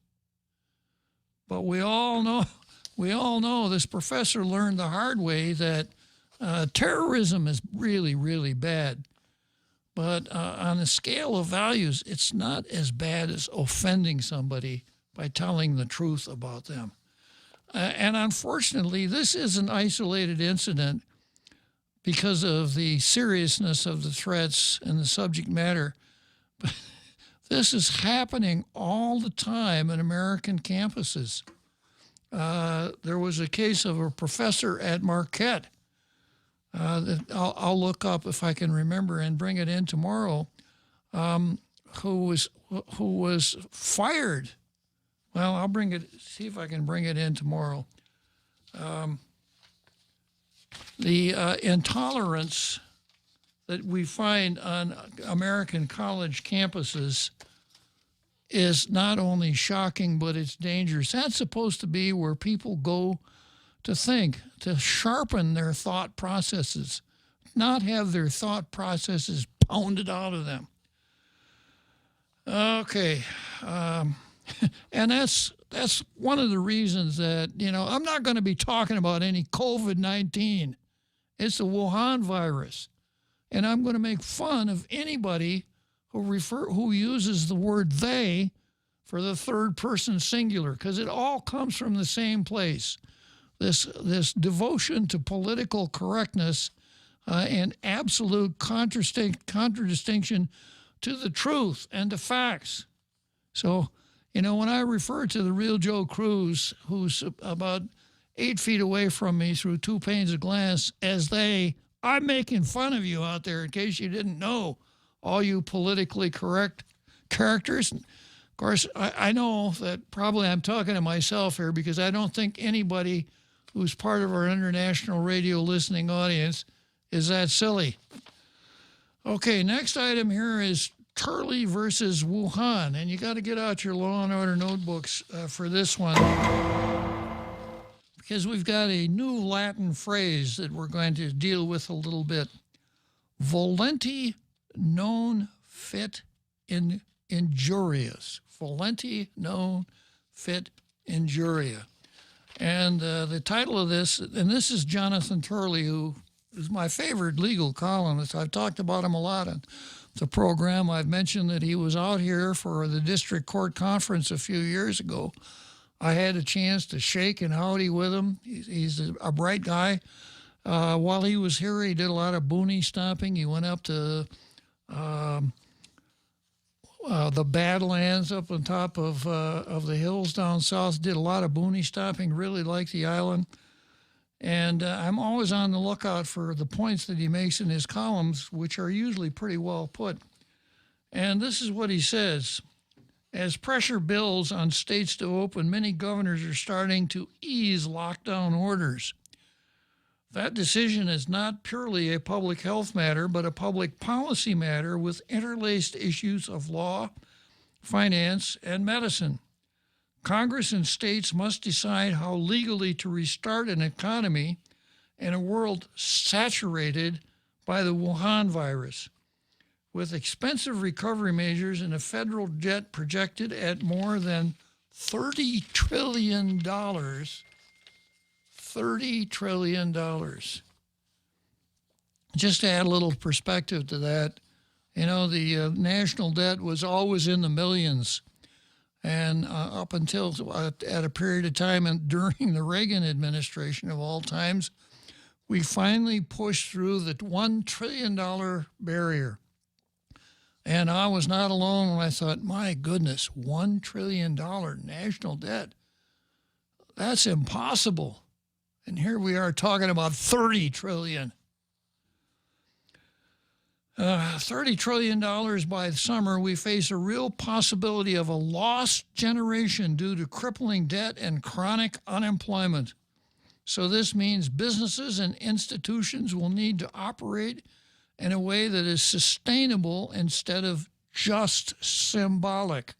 [SPEAKER 11] But we all know this professor learned the hard way that terrorism is really, really bad. But on the scale of values, it's not as bad as offending somebody by telling the truth about them. And unfortunately, this is an isolated incident because of the seriousness of the threats and the subject matter. But this is happening all the time in American campuses. There was a case of a professor at Marquette that I'll look up if I can remember and bring it in tomorrow, who was fired. Well, I'll see if I can bring it in tomorrow. The intolerance that we find on American college campuses is not only shocking, but it's dangerous. That's supposed to be where people go to think, to sharpen their thought processes, not have their thought processes pounded out of them. Okay. And that's one of the reasons that, I'm not going to be talking about any COVID-19. It's the Wuhan virus. And I'm going to make fun of anybody who uses the word they for the third person singular, because it all comes from the same place. This devotion to political correctness and absolute contradistinction to the truth and to facts. So, when I refer to the real Joe Cruz, who's about 8 feet away from me through 2 panes of glass, as I'm making fun of you out there in case you didn't know, all you politically correct characters. Of course, I know that probably I'm talking to myself here because I don't think anybody who's part of our international radio listening audience is that silly. Okay, next item here is Turley versus Wuhan, and you got to get out your Law and Order notebooks for this one, because we've got a new Latin phrase that we're going to deal with a little bit. Volenti non fit injurious. Volenti non fit injuria. And the title of this, and this is Jonathan Turley, who is my favorite legal columnist. I've talked about him a lot on the program. I've mentioned that he was out here for the district court conference a few years ago. I had a chance to shake and howdy with him. He's a bright guy. While he was here, he did a lot of boonie stomping. He went up to the Badlands up on top of the hills down south, did a lot of boonie stomping, really liked the island. And I'm always on the lookout for the points that he makes in his columns, which are usually pretty well put. And this is what he says. As pressure builds on states to open, many governors are starting to ease lockdown orders. That decision is not purely a public health matter, but a public policy matter with interlaced issues of law, finance, and medicine. Congress and states must decide how legally to restart an economy in a world saturated by the Wuhan virus, with expensive recovery measures and a federal debt projected at more than $30 trillion. $30 trillion. Just to add a little perspective to that, You know, the national debt was always in the millions. And up until at a period of time and during the Reagan administration of all times, we finally pushed through the $1 trillion barrier. And I was not alone when I thought, my goodness, $1 trillion national debt. That's impossible. And here we are talking about $30 trillion. $30 trillion by summer, we face a real possibility of a lost generation due to crippling debt and chronic unemployment. So this means businesses and institutions will need to operate in a way that is sustainable instead of just symbolic.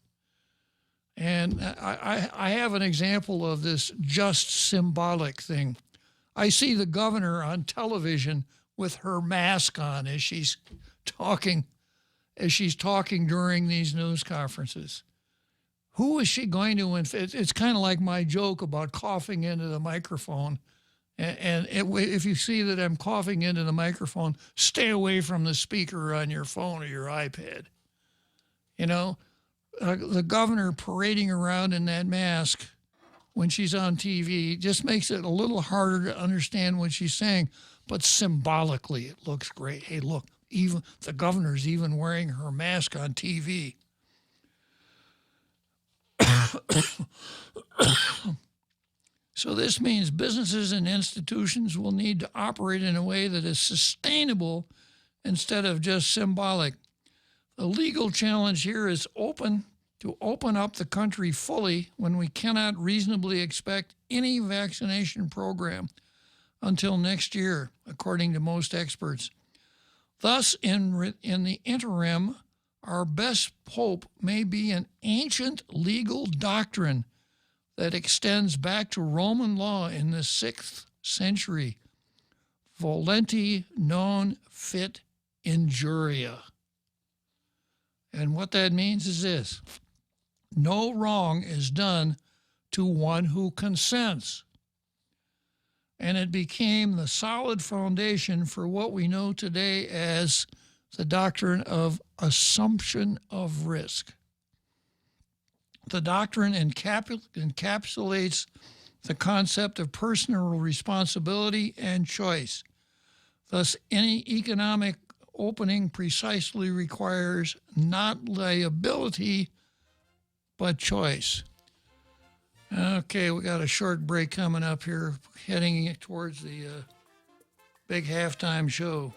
[SPEAKER 11] And I have an example of this just symbolic thing. I see the governor on television with her mask on as she's talking during these news conferences. Who is she going to infect? It's kind of like my joke about coughing into the microphone. If you see that I'm coughing into the microphone, stay away from the speaker on your phone or your iPad. You know, the governor parading around in that mask when she's on TV just makes it a little harder to understand what she's saying. But symbolically, it looks great. Hey, look, even the governor's even wearing her mask on TV. So this means businesses and institutions will need to operate in a way that is sustainable instead of just symbolic. The legal challenge here is to open up the country fully when we cannot reasonably expect any vaccination program until next year, according to most experts. Thus, in the interim, our best hope may be an ancient legal doctrine that extends back to Roman law in the 6th century. Volenti non fit injuria. And what that means is this: no wrong is done to one who consents. And it became the solid foundation for what we know today as the doctrine of assumption of risk. The doctrine encapsulates the concept of personal responsibility and choice. Thus, any economic opening precisely requires not liability, but choice. Okay, we got a short break coming up here, heading towards the big halftime show.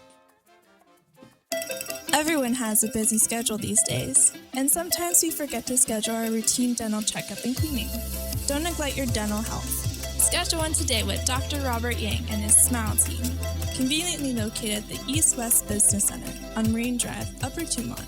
[SPEAKER 15] Everyone has a busy schedule these days, and sometimes we forget to schedule our routine dental checkup and cleaning. Don't neglect your dental health. Schedule one today with Dr. Robert Yang and his Smile Team, conveniently located at the East West Business Center on Marine Drive, Upper Tumon.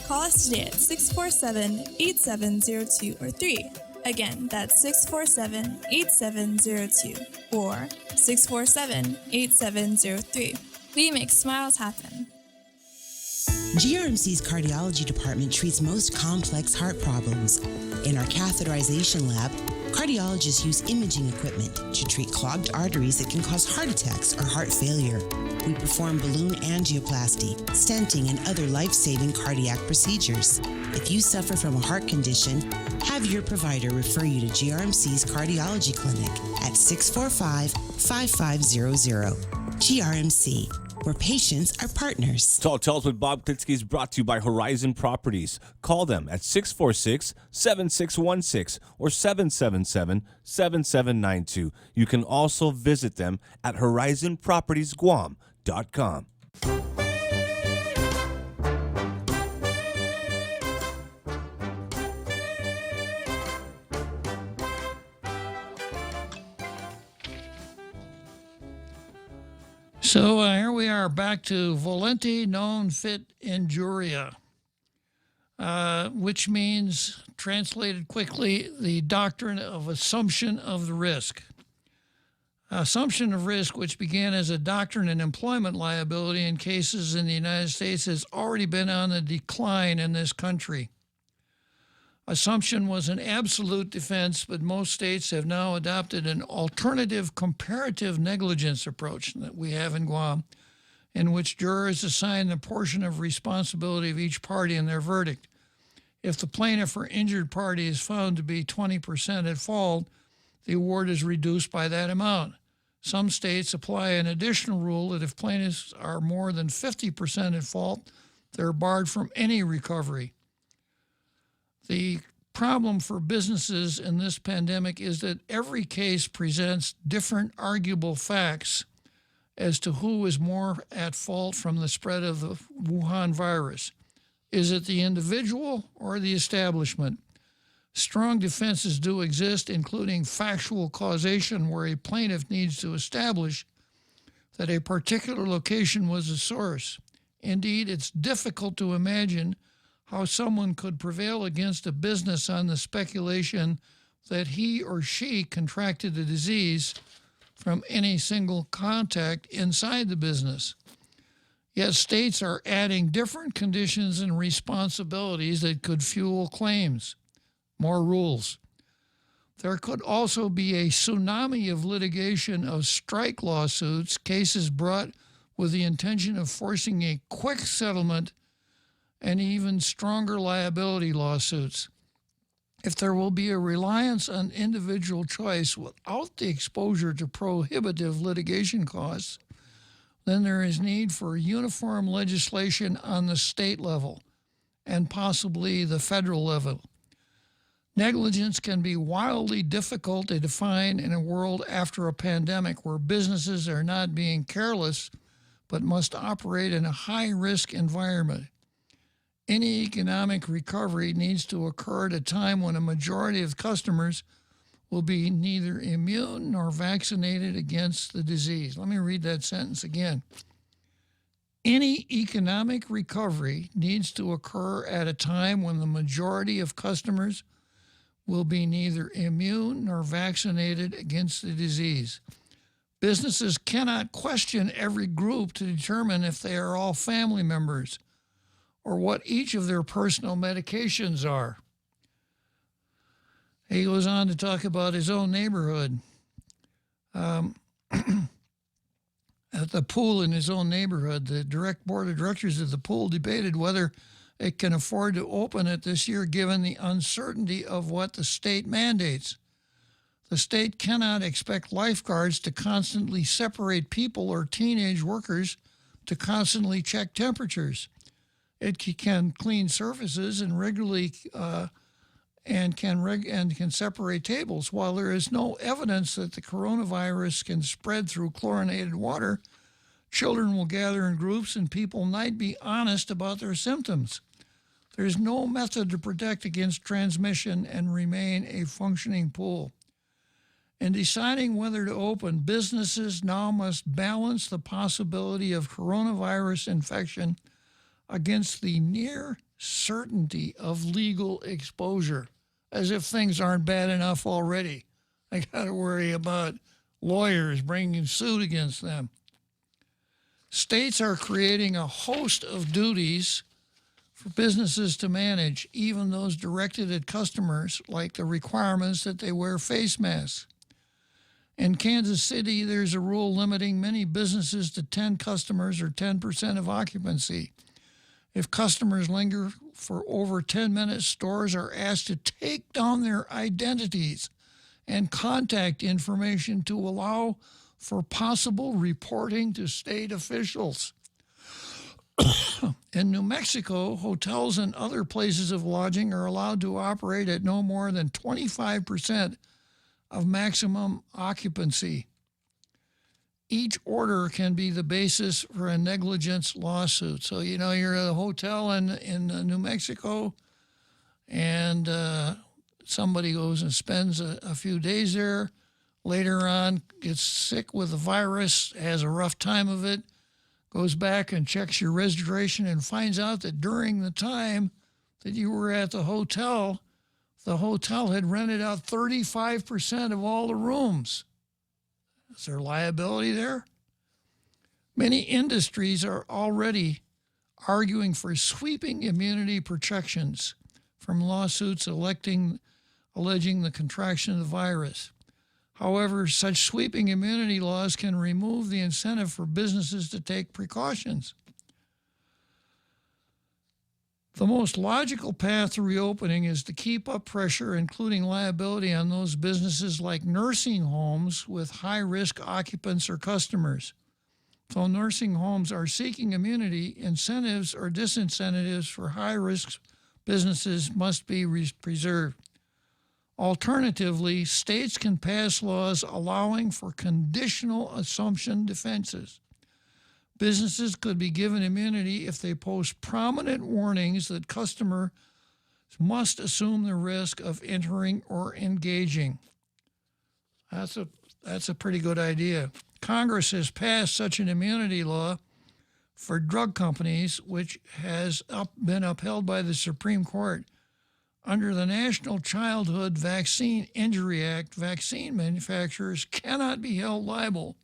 [SPEAKER 15] Call us today at 647-8702 or 3. Again, that's 647-8702 or 647-8703. We make smiles happen.
[SPEAKER 16] GRMC's cardiology department treats most complex heart problems. In our catheterization lab, cardiologists use imaging equipment to treat clogged arteries that can cause heart attacks or heart failure. We perform balloon angioplasty, stenting, and other life-saving cardiac procedures. If you suffer from a heart condition, have your provider refer you to GRMC's cardiology clinic at 645-5500. GRMC, where patients are partners.
[SPEAKER 9] Tall Tales with Bob Klitzkie is brought to you by Horizon Properties. Call them at 646-7616 or 777-7792. You can also visit them at horizonpropertiesguam.com.
[SPEAKER 11] So here we are back to Volenti non fit injuria, which means, translated quickly, the doctrine of assumption of the risk. Assumption of risk, which began as a doctrine in employment liability in cases in the United States, has already been on the decline in this country. Assumption was an absolute defense, but most states have now adopted an alternative comparative negligence approach that we have in Guam. in which jurors assign the portion of responsibility of each party in their verdict. If the plaintiff or injured party is found to be 20% at fault, the award is reduced by that amount. Some states apply an additional rule that if plaintiffs are more than 50% at fault, they're barred from any recovery. The problem for businesses in this pandemic is that every case presents different arguable facts as to who is more at fault from the spread of the Wuhan virus. Is it the individual or the establishment? Strong defenses do exist, including factual causation, where a plaintiff needs to establish that a particular location was the source. Indeed, it's difficult to imagine how someone could prevail against a business on the speculation that he or she contracted the disease from any single contact inside the business. Yet states are adding different conditions and responsibilities that could fuel claims. More rules. There could also be a tsunami of litigation of strike lawsuits, cases brought with the intention of forcing a quick settlement, and even stronger liability lawsuits. If there will be a reliance on individual choice without the exposure to prohibitive litigation costs, then there is need for uniform legislation on the state level and possibly the federal level. Negligence can be wildly difficult to define in a world after a pandemic where businesses are not being careless but must operate in a high-risk environment. Any economic recovery needs to occur at a time when a majority of customers will be neither immune nor vaccinated against the disease. Let me read that sentence again. Any economic recovery needs to occur at a time when the majority of customers will be neither immune nor vaccinated against the disease. Businesses cannot question every group to determine if they are all family members or what each of their personal medications are. He goes on to talk about his own neighborhood. At the pool in his own neighborhood, the board of directors of the pool debated whether it can afford to open it this year given the uncertainty of what the state mandates. The state cannot expect lifeguards to constantly separate people or teenage workers to constantly check temperatures. It can clean surfaces and regularly can separate tables. While there is no evidence that the coronavirus can spread through chlorinated water, children will gather in groups and people might be honest about their symptoms. There is no method to protect against transmission and remain a functioning pool. In deciding whether to open, businesses now must balance the possibility of coronavirus infection against the near certainty of legal exposure, as if things aren't bad enough already. They got to worry about lawyers bringing suit against them. States are creating a host of duties for businesses to manage, even those directed at customers, like the requirements that they wear face masks. In Kansas City, there's a rule limiting many businesses to 10 customers or 10% of occupancy. If customers linger for over 10 minutes, stores are asked to take down their identities and contact information to allow for possible reporting to state officials. In New Mexico, hotels and other places of lodging are allowed to operate at no more than 25% of maximum occupancy. Each order can be the basis for a negligence lawsuit. So, you're at a hotel in New Mexico and somebody goes and spends a few days there, later on gets sick with the virus, has a rough time of it, goes back and checks your registration and finds out that during the time that you were at the hotel had rented out 35% of all the rooms. Is there liability there? Many industries are already arguing for sweeping immunity protections from lawsuits alleging the contraction of the virus. However, such sweeping immunity laws can remove the incentive for businesses to take precautions. The most logical path to reopening is to keep up pressure, including liability on those businesses like nursing homes with high-risk occupants or customers. So nursing homes are seeking immunity, incentives or disincentives for high-risk businesses must be preserved. Alternatively, states can pass laws allowing for conditional assumption defenses. Businesses could be given immunity if they post prominent warnings that customers must assume the risk of entering or engaging. That's a pretty good idea. Congress has passed such an immunity law for drug companies, which has been upheld by the Supreme Court. Under the National Childhood Vaccine Injury Act, vaccine manufacturers cannot be held liable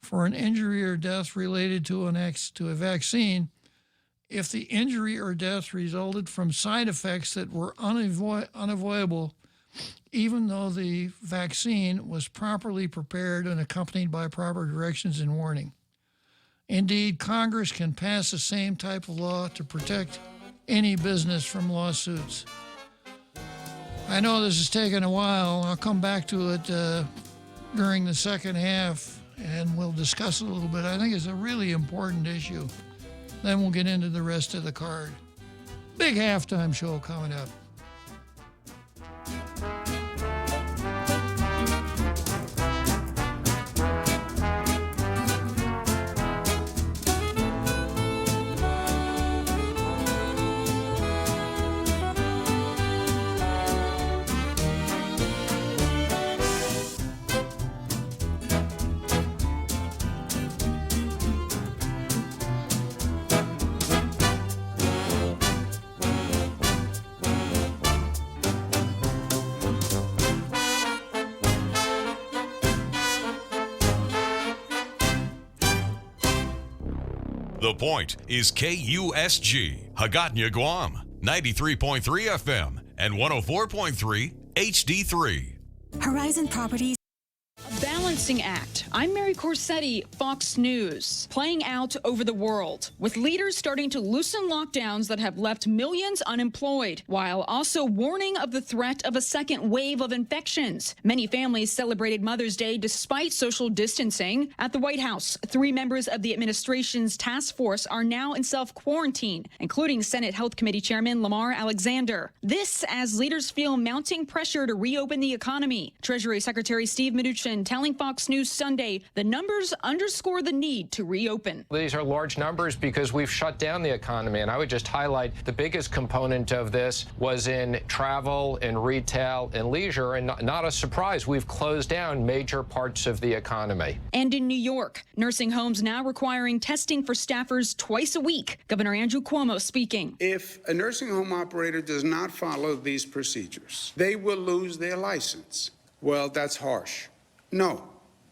[SPEAKER 11] for an injury or death related to a vaccine if the injury or death resulted from side effects that were unavoidable, even though the vaccine was properly prepared and accompanied by proper directions and warning. Indeed, Congress can pass the same type of law to protect any business from lawsuits. I know this is taking a while. I'll come back to it during the second half, and we'll discuss it a little bit. I think it's a really important issue. Then we'll get into the rest of the card. Big halftime show coming up.
[SPEAKER 1] The Point is KUSG, Hagåtña, Guam, 93.3 FM and 104.3 HD3.
[SPEAKER 17] Horizon Properties.
[SPEAKER 2] A balancing act. I'm Mary Corsetti, Fox News. Playing out over the world, with leaders starting to loosen lockdowns that have left millions unemployed, while also warning of the threat of a second wave of infections. Many families celebrated Mother's Day despite social distancing. At the White House, 3 members of the administration's task force are now in self-quarantine, including Senate Health Committee Chairman Lamar Alexander. This as leaders feel mounting pressure to reopen the economy. Treasury Secretary Steve Mnuchin telling Fox News Sunday the numbers underscore the need to reopen.
[SPEAKER 18] These are large numbers because we've shut down the economy, and I would just highlight the biggest component of this was in travel, in retail, and leisure, and not a surprise. We've closed down major parts of the economy.
[SPEAKER 2] And in New York, nursing homes now requiring testing for staffers twice a week. Governor Andrew Cuomo speaking.
[SPEAKER 19] If a nursing home operator does not follow these procedures, they will lose their license. Well, that's harsh. No.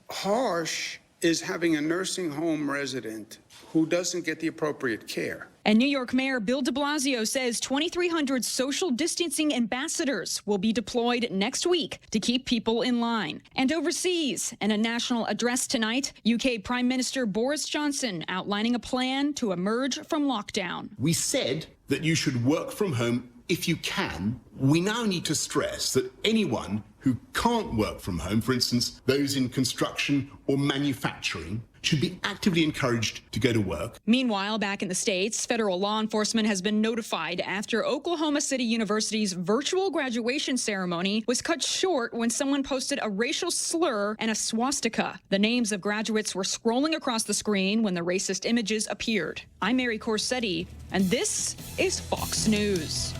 [SPEAKER 19] Harsh is having a nursing home resident who doesn't get the appropriate care.
[SPEAKER 2] And New York Mayor Bill de Blasio says 2,300 social distancing ambassadors will be deployed next week to keep people in line. And overseas, in a national address tonight, UK Prime Minister Boris Johnson outlining a plan to emerge from lockdown.
[SPEAKER 20] We said that you should work from home if you can. We now need to stress that anyone who can't work from home, for instance, those in construction or manufacturing, should be actively encouraged to go to work.
[SPEAKER 2] Meanwhile, back in the States, federal law enforcement has been notified after Oklahoma City University's virtual graduation ceremony was cut short when someone posted a racial slur and a swastika. The names of graduates were scrolling across the screen when the racist images appeared. I'm Mary Corsetti, and this is Fox News.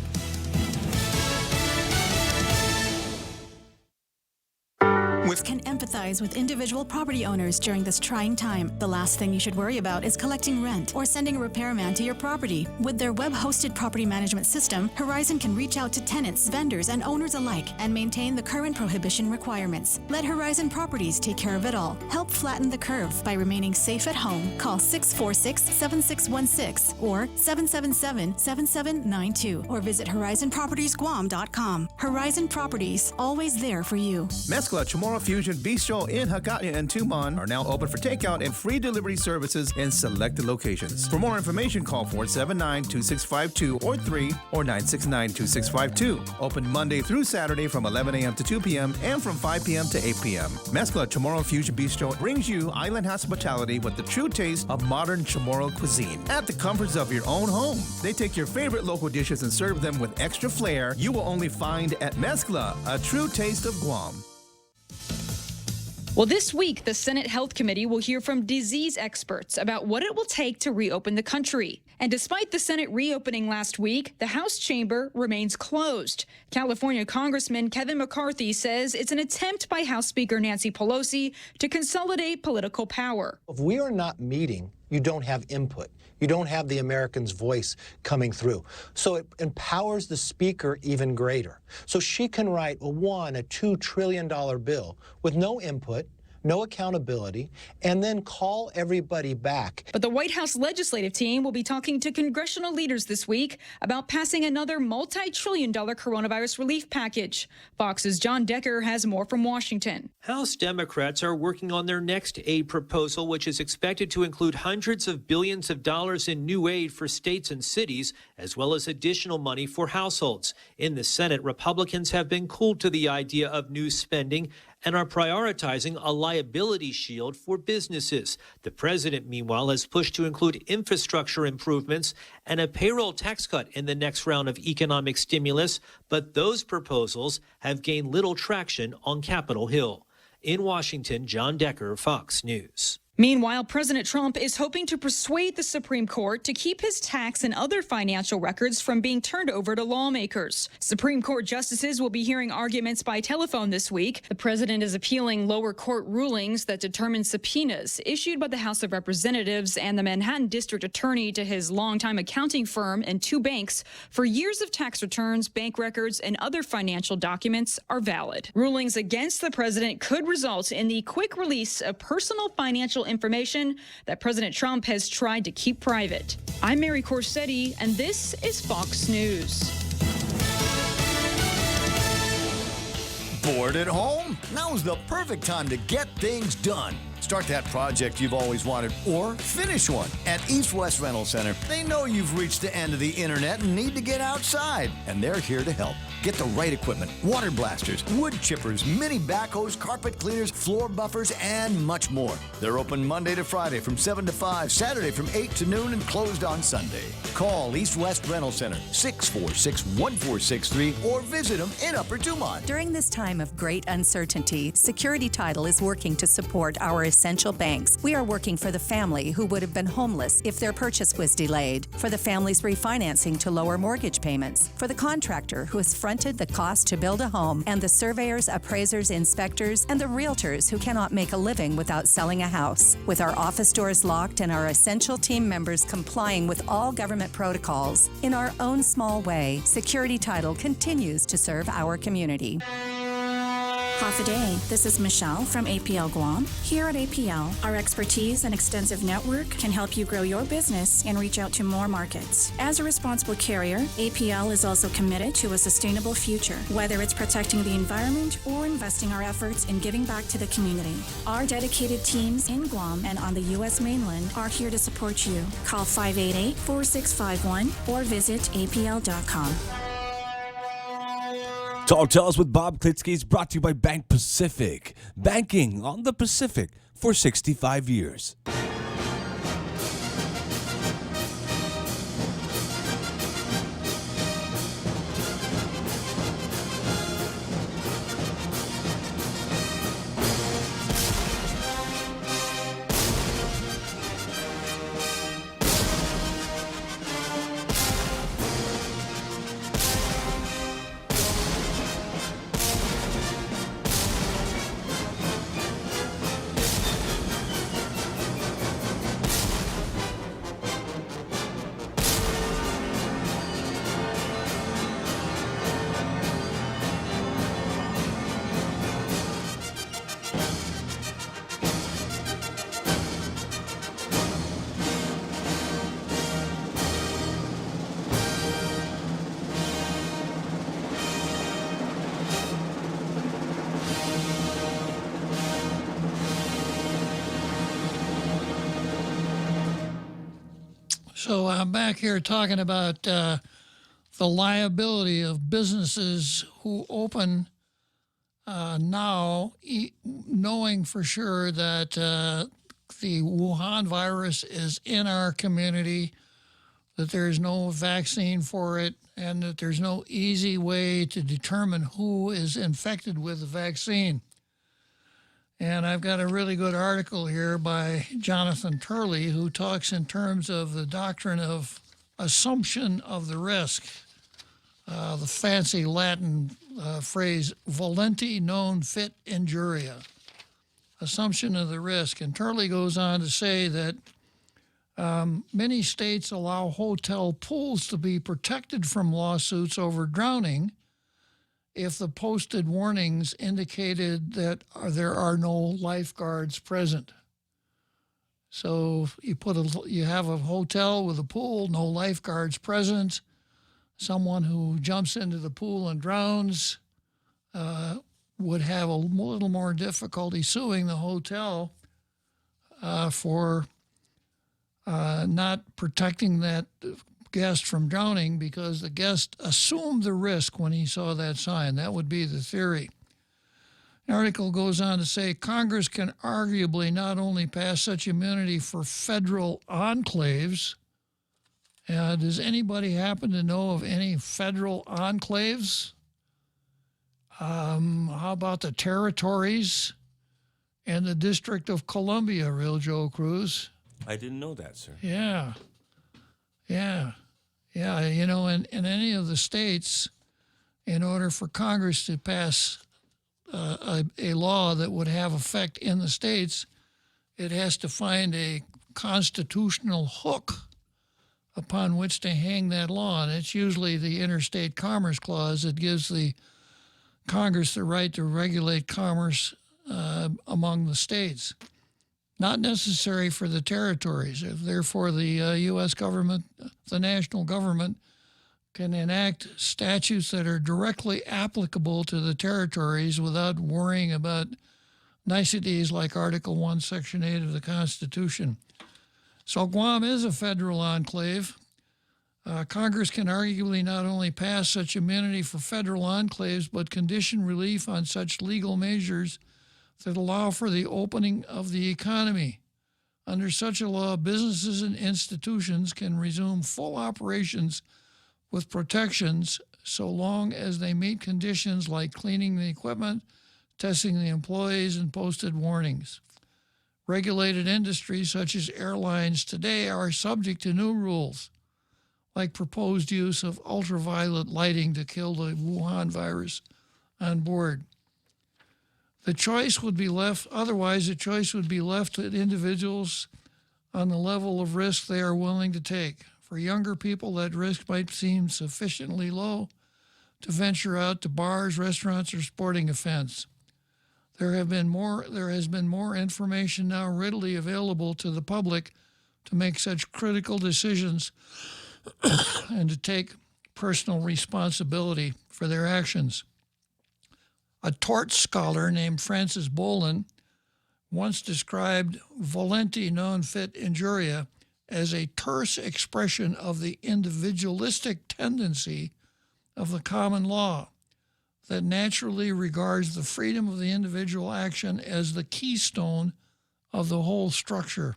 [SPEAKER 17] Can empathize with individual property owners during this trying time. The last thing you should worry about is collecting rent or sending a repairman to your property. With their web-hosted property management system, Horizon can reach out to tenants, vendors, and owners alike and maintain the current prohibition requirements. Let Horizon Properties take care of it all. Help flatten the curve by remaining safe at home. Call 646-7616 or 777-7792 or visit horizonpropertiesguam.com. Horizon Properties, always there for you.
[SPEAKER 14] Mezcla Chamorro Fusion Bistro in Hagåtña and Tumon are now open for takeout and free delivery services in selected locations. For more information, call 479-2652 or 3 or 969-2652. Open Monday through Saturday from 11 a.m. to 2 p.m. and from 5 p.m. to 8 p.m. Mezcla Chamorro Fusion Bistro brings you island hospitality with the true taste of modern Chamorro cuisine at the comforts of your own home. They take your favorite local dishes and serve them with extra flair you will only find at Mezcla, a true taste of Guam.
[SPEAKER 2] Well, this week, the Senate Health Committee will hear from disease experts about what it will take to reopen the country. And despite the Senate reopening last week, the House chamber remains closed. California Congressman Kevin McCarthy says it's an attempt by House Speaker Nancy Pelosi to consolidate political power.
[SPEAKER 21] If we are not meeting, you don't have input. You don't have the American's voice coming through. So it empowers the speaker even greater. So she can write a $2 trillion bill with no input, no accountability, and then call everybody back.
[SPEAKER 2] But the White House legislative team will be talking to congressional leaders this week about passing another multi-trillion-dollar coronavirus relief package. Fox's John Decker has more from Washington.
[SPEAKER 22] House Democrats are working on their next aid proposal, which is expected to include hundreds of billions of dollars in new aid for states and cities, as well as additional money for households. In the Senate, Republicans have been cool to the idea of new spending and are prioritizing a liability shield for businesses. The president, meanwhile, has pushed to include infrastructure improvements and a payroll tax cut in the next round of economic stimulus, but those proposals have gained little traction on Capitol Hill. In Washington, John Decker, Fox News.
[SPEAKER 2] Meanwhile, President Trump is hoping to persuade the Supreme Court to keep his tax and other financial records from being turned over to lawmakers. Supreme Court justices will be hearing arguments by telephone this week. The president is appealing lower court rulings that determine subpoenas issued by the House of Representatives and the Manhattan District Attorney to his longtime accounting firm and 2 banks for years of tax returns, bank records, and other financial documents are valid. Rulings against the president could result in the quick release of personal financial information that President Trump has tried to keep private. I'm Mary Corsetti, and this is Fox News.
[SPEAKER 6] Bored at home? Now's the perfect time to get things done. Start that project you've always wanted or finish one. At East West Rental Center, they know you've reached the end of the internet and need to get outside, and they're here to help. Get the right equipment: water blasters, wood chippers, mini backhoes, carpet cleaners, floor buffers, and much more. They're open Monday to Friday from 7 to 5, Saturday from 8 to noon, and closed on Sunday. Call East West Rental Center, 646-1463, or visit them in Upper Dumont.
[SPEAKER 23] During this time of great uncertainty, Security Title is working to support our essential banks. We are working for the family who would have been homeless if their purchase was delayed, for the families refinancing to lower mortgage payments, for the contractor who has fronted the cost to build a home, and the surveyors, appraisers, inspectors, and the realtors who cannot make a living without selling a house. With our office doors locked and our essential team members complying with all government protocols, in our own small way, Security Title continues to serve our community.
[SPEAKER 24] Half a day. This is Michelle from APL Guam. Here at APL, our expertise and extensive network can help you grow your business and reach out to more markets. As a responsible carrier, APL is also committed to a sustainable future, whether it's protecting the environment or investing our efforts in giving back to the community. Our dedicated teams in Guam and on the U.S. mainland are here to support you. Call 588-4651 or visit apl.com.
[SPEAKER 9] Tall Tales with Bob Klitzkie is brought to you by Bank Pacific. Banking on the Pacific for 65 years.
[SPEAKER 11] So I'm back here talking about the liability of businesses who open now, knowing for sure that the Wuhan virus is in our community, that there's no vaccine for it, and that there's no easy way to determine who is infected with the vaccine. And I've got a really good article here by Jonathan Turley, who talks in terms of the doctrine of assumption of the risk, the fancy Latin phrase, volenti non fit injuria, assumption of the risk. And Turley goes on to say that many states allow hotel pools to be protected from lawsuits over drowning if the posted warnings indicated that there are no lifeguards present. So you have a hotel with a pool, no lifeguards present. Someone who jumps into the pool and drowns would have a little more difficulty suing the hotel for not protecting that guest from drowning because the guest assumed the risk when he saw that sign. That would be the theory. The article goes on to say Congress can arguably not only pass such immunity for federal enclaves. Does anybody happen to know of any federal enclaves? How about the territories and the District of Columbia, Real Joe Cruz?
[SPEAKER 9] I didn't know that, sir.
[SPEAKER 11] Yeah. You know, in any of the states, in order for Congress to pass a law that would have effect in the states, it has to find a constitutional hook upon which to hang that law. And it's usually the Interstate Commerce Clause that gives the Congress the right to regulate commerce among the states. Not necessary for the territories. Therefore, the U.S. government, the national government, can enact statutes that are directly applicable to the territories without worrying about niceties like Article 1, Section 8 of the Constitution. So Guam is a federal enclave. Congress can arguably not only pass such immunity for federal enclaves, but condition relief on such legal measures that allow for the opening of the economy. Under such a law, businesses and institutions can resume full operations with protections so long as they meet conditions like cleaning the equipment, testing the employees, and posted warnings. Regulated industries such as airlines today are subject to new rules, like proposed use of ultraviolet lighting to kill the Wuhan virus on board. The choice would be left to individuals on the level of risk they are willing to take. For younger people, that risk might seem sufficiently low to venture out to bars, restaurants, or sporting events. There has been more information now readily available to the public to make such critical decisions and to take personal responsibility for their actions. A tort scholar named Francis Boland once described volenti non fit injuria as a terse expression of the individualistic tendency of the common law that naturally regards the freedom of the individual action as the keystone of the whole structure.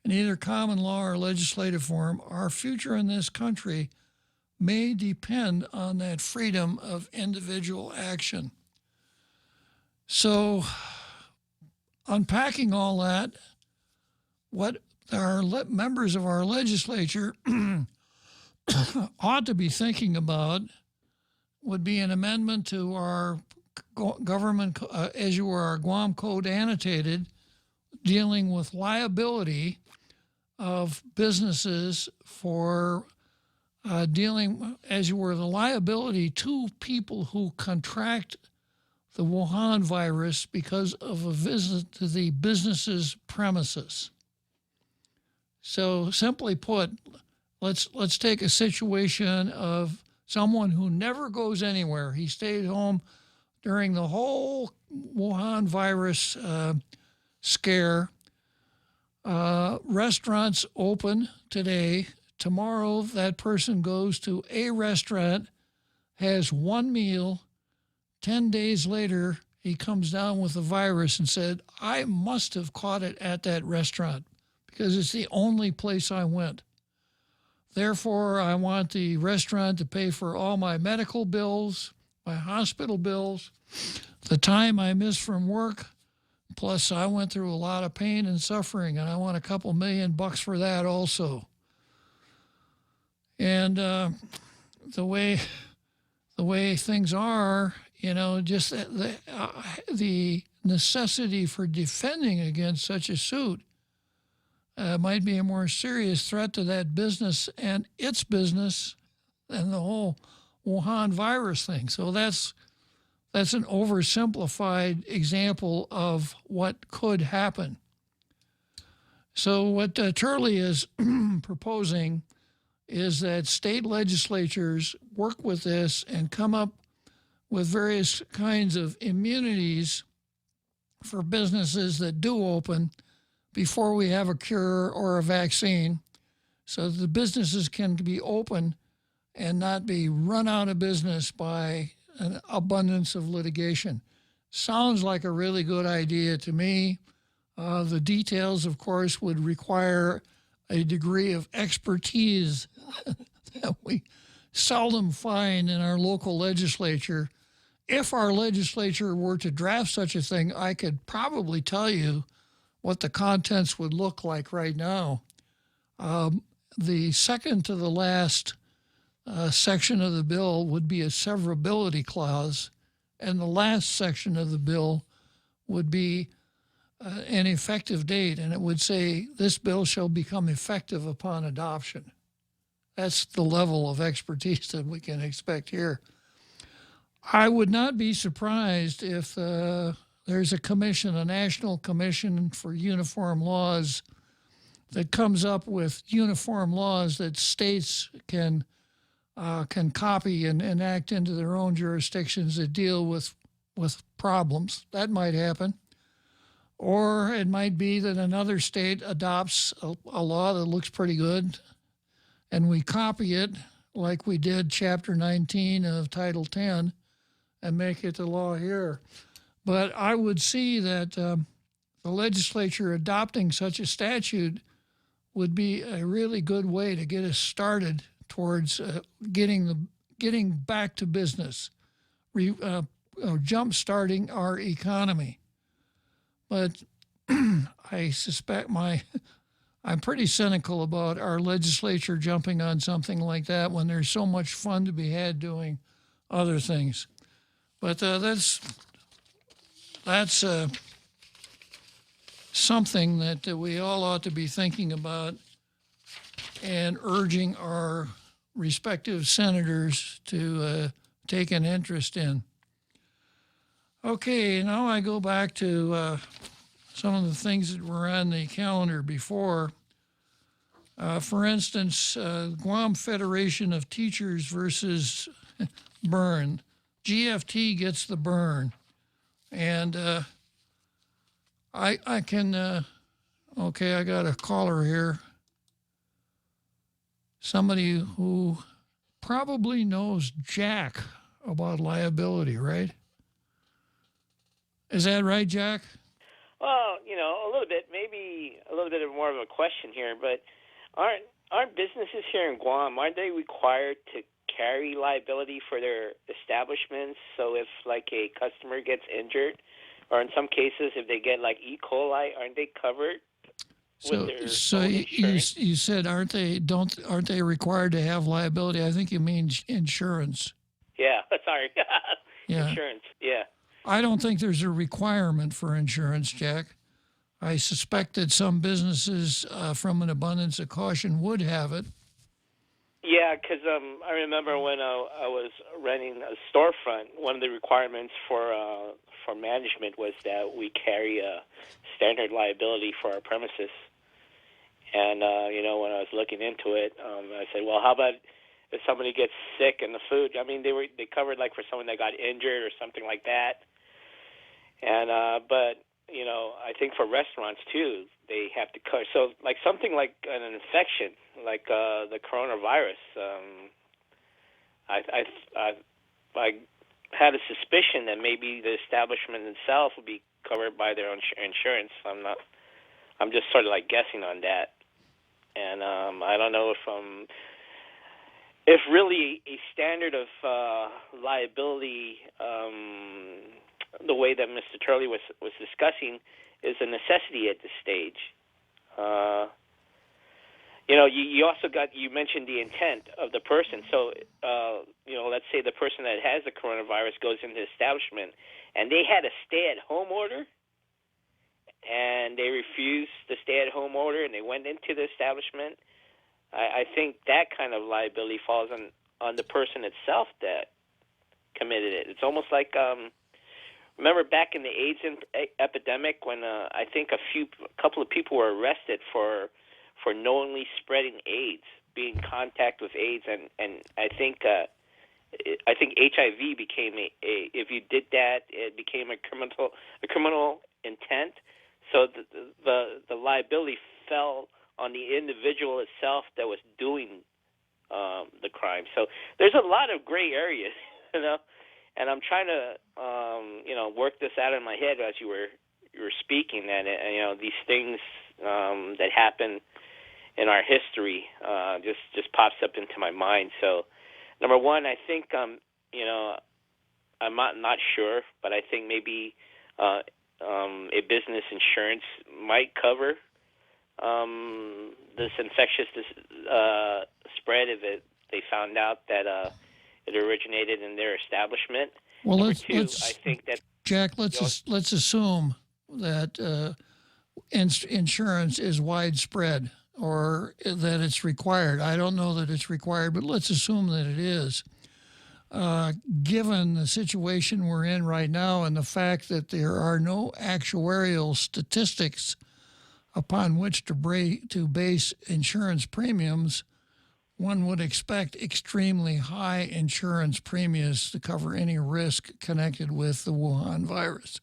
[SPEAKER 11] In either common law or legislative form, our future in this country may depend on that freedom of individual action. So, unpacking all that, what our members of our legislature ought to be thinking about would be an amendment to our government, as you were, our Guam Code annotated, dealing with liability of businesses for dealing, as you were, the liability to people who contract the Wuhan virus because of a visit to the business's premises. So simply put, let's take a situation of someone who never goes anywhere. He stayed home during the whole Wuhan virus scare. Restaurants open today. Tomorrow, that person goes to a restaurant, has one meal. 10 days later, he comes down with the virus and said, I must have caught it at that restaurant because it's the only place I went. Therefore, I want the restaurant to pay for all my medical bills, my hospital bills, the time I missed from work. Plus, I went through a lot of pain and suffering, and I want a couple $1,000,000 for that also. And the way things are, just the necessity for defending against such a suit might be a more serious threat to that business and its business than the whole Wuhan virus thing. So that's an oversimplified example of what could happen. So what Turley is proposing is that state legislatures work with this and come up with various kinds of immunities for businesses that do open before we have a cure or a vaccine, so that the businesses can be open and not be run out of business by an abundance of litigation. Sounds like a really good idea to me. The details, of course, would require a degree of expertise that we seldom find in our local legislature. If our legislature were to draft such a thing, I could probably tell you what the contents would look like right now. The second to the last section of the bill would be a severability clause, and the last section of the bill would be an effective date, and it would say, this bill shall become effective upon adoption. That's the level of expertise that we can expect here. I would not be surprised if there's a commission, a national commission for uniform laws, that comes up with uniform laws that states can copy and enact into their own jurisdictions that deal with problems. That might happen. Or it might be that another state adopts a law that looks pretty good, and we copy it like we did Chapter 19 of Title 10 and make it the law here. But I would see that the legislature adopting such a statute would be a really good way to get us started towards getting back to business, jump-starting our economy. But I suspect I'm pretty cynical about our legislature jumping on something like that when there's so much fun to be had doing other things. But that's something that we all ought to be thinking about and urging our respective senators to take an interest in. Okay, now I go back to some of the things that were on the calendar before. For instance, Guam Federation of Teachers versus burn. GFT gets the burn. And I can, okay, I got a caller here. Somebody who probably knows jack about liability, right? Is that right, Jack?
[SPEAKER 3] Well, a little bit, maybe a little bit of more of a question here, but aren't businesses here in Guam, aren't they required to carry liability for their establishments? So if like a customer gets injured, or in some cases if they get like E. coli, aren't they covered with their own insurance?
[SPEAKER 11] You said aren't they required to have liability? I think you mean insurance.
[SPEAKER 3] Yeah, sorry.
[SPEAKER 11] Yeah.
[SPEAKER 3] Insurance, yeah.
[SPEAKER 11] I don't think there's a requirement for insurance, Jack. I suspect that some businesses, from an abundance of caution, would have it.
[SPEAKER 3] Yeah, because I remember when I was renting a storefront, one of the requirements for management was that we carry a standard liability for our premises. And, when I was looking into it, I said, well, how about if somebody gets sick in the food? I mean, they covered like for someone that got injured or something like that. And but I think for restaurants too, they have to cover. So like something like an infection, like the coronavirus. I had a suspicion that maybe the establishment itself would be covered by their own insurance. I'm just sort of like guessing on that, and I don't know if really a standard of liability, the way that Mr. Turley was discussing, is a necessity at this stage. You also you mentioned the intent of the person. So, let's say the person that has the coronavirus goes into the establishment and they had a stay-at-home order and they refused the stay-at-home order and they went into the establishment. I think that kind of liability falls on the person itself that committed it. It's almost like, remember back in the AIDS epidemic when I think a couple of people were arrested for knowingly spreading AIDS, being in contact with AIDS, and I think HIV became if you did that, it became a criminal intent. So the liability fell on the individual itself that was doing the crime. So there's a lot of gray areas, and I'm trying to work this out in my head as you were speaking, and these things that happen in our history just pops up into my mind. So number one, I think I'm not sure, but I think maybe a business insurance might cover this infectious spread if they found out that it originated in their establishment.
[SPEAKER 11] Well,
[SPEAKER 3] Number
[SPEAKER 11] let's
[SPEAKER 3] two, I think that
[SPEAKER 11] Jack, let's assume that insurance is widespread or that it's required. I don't know that it's required, but let's assume that it is. Given the situation we're in right now and the fact that there are no actuarial statistics upon which to base insurance premiums, one would expect extremely high insurance premiums to cover any risk connected with the Wuhan virus.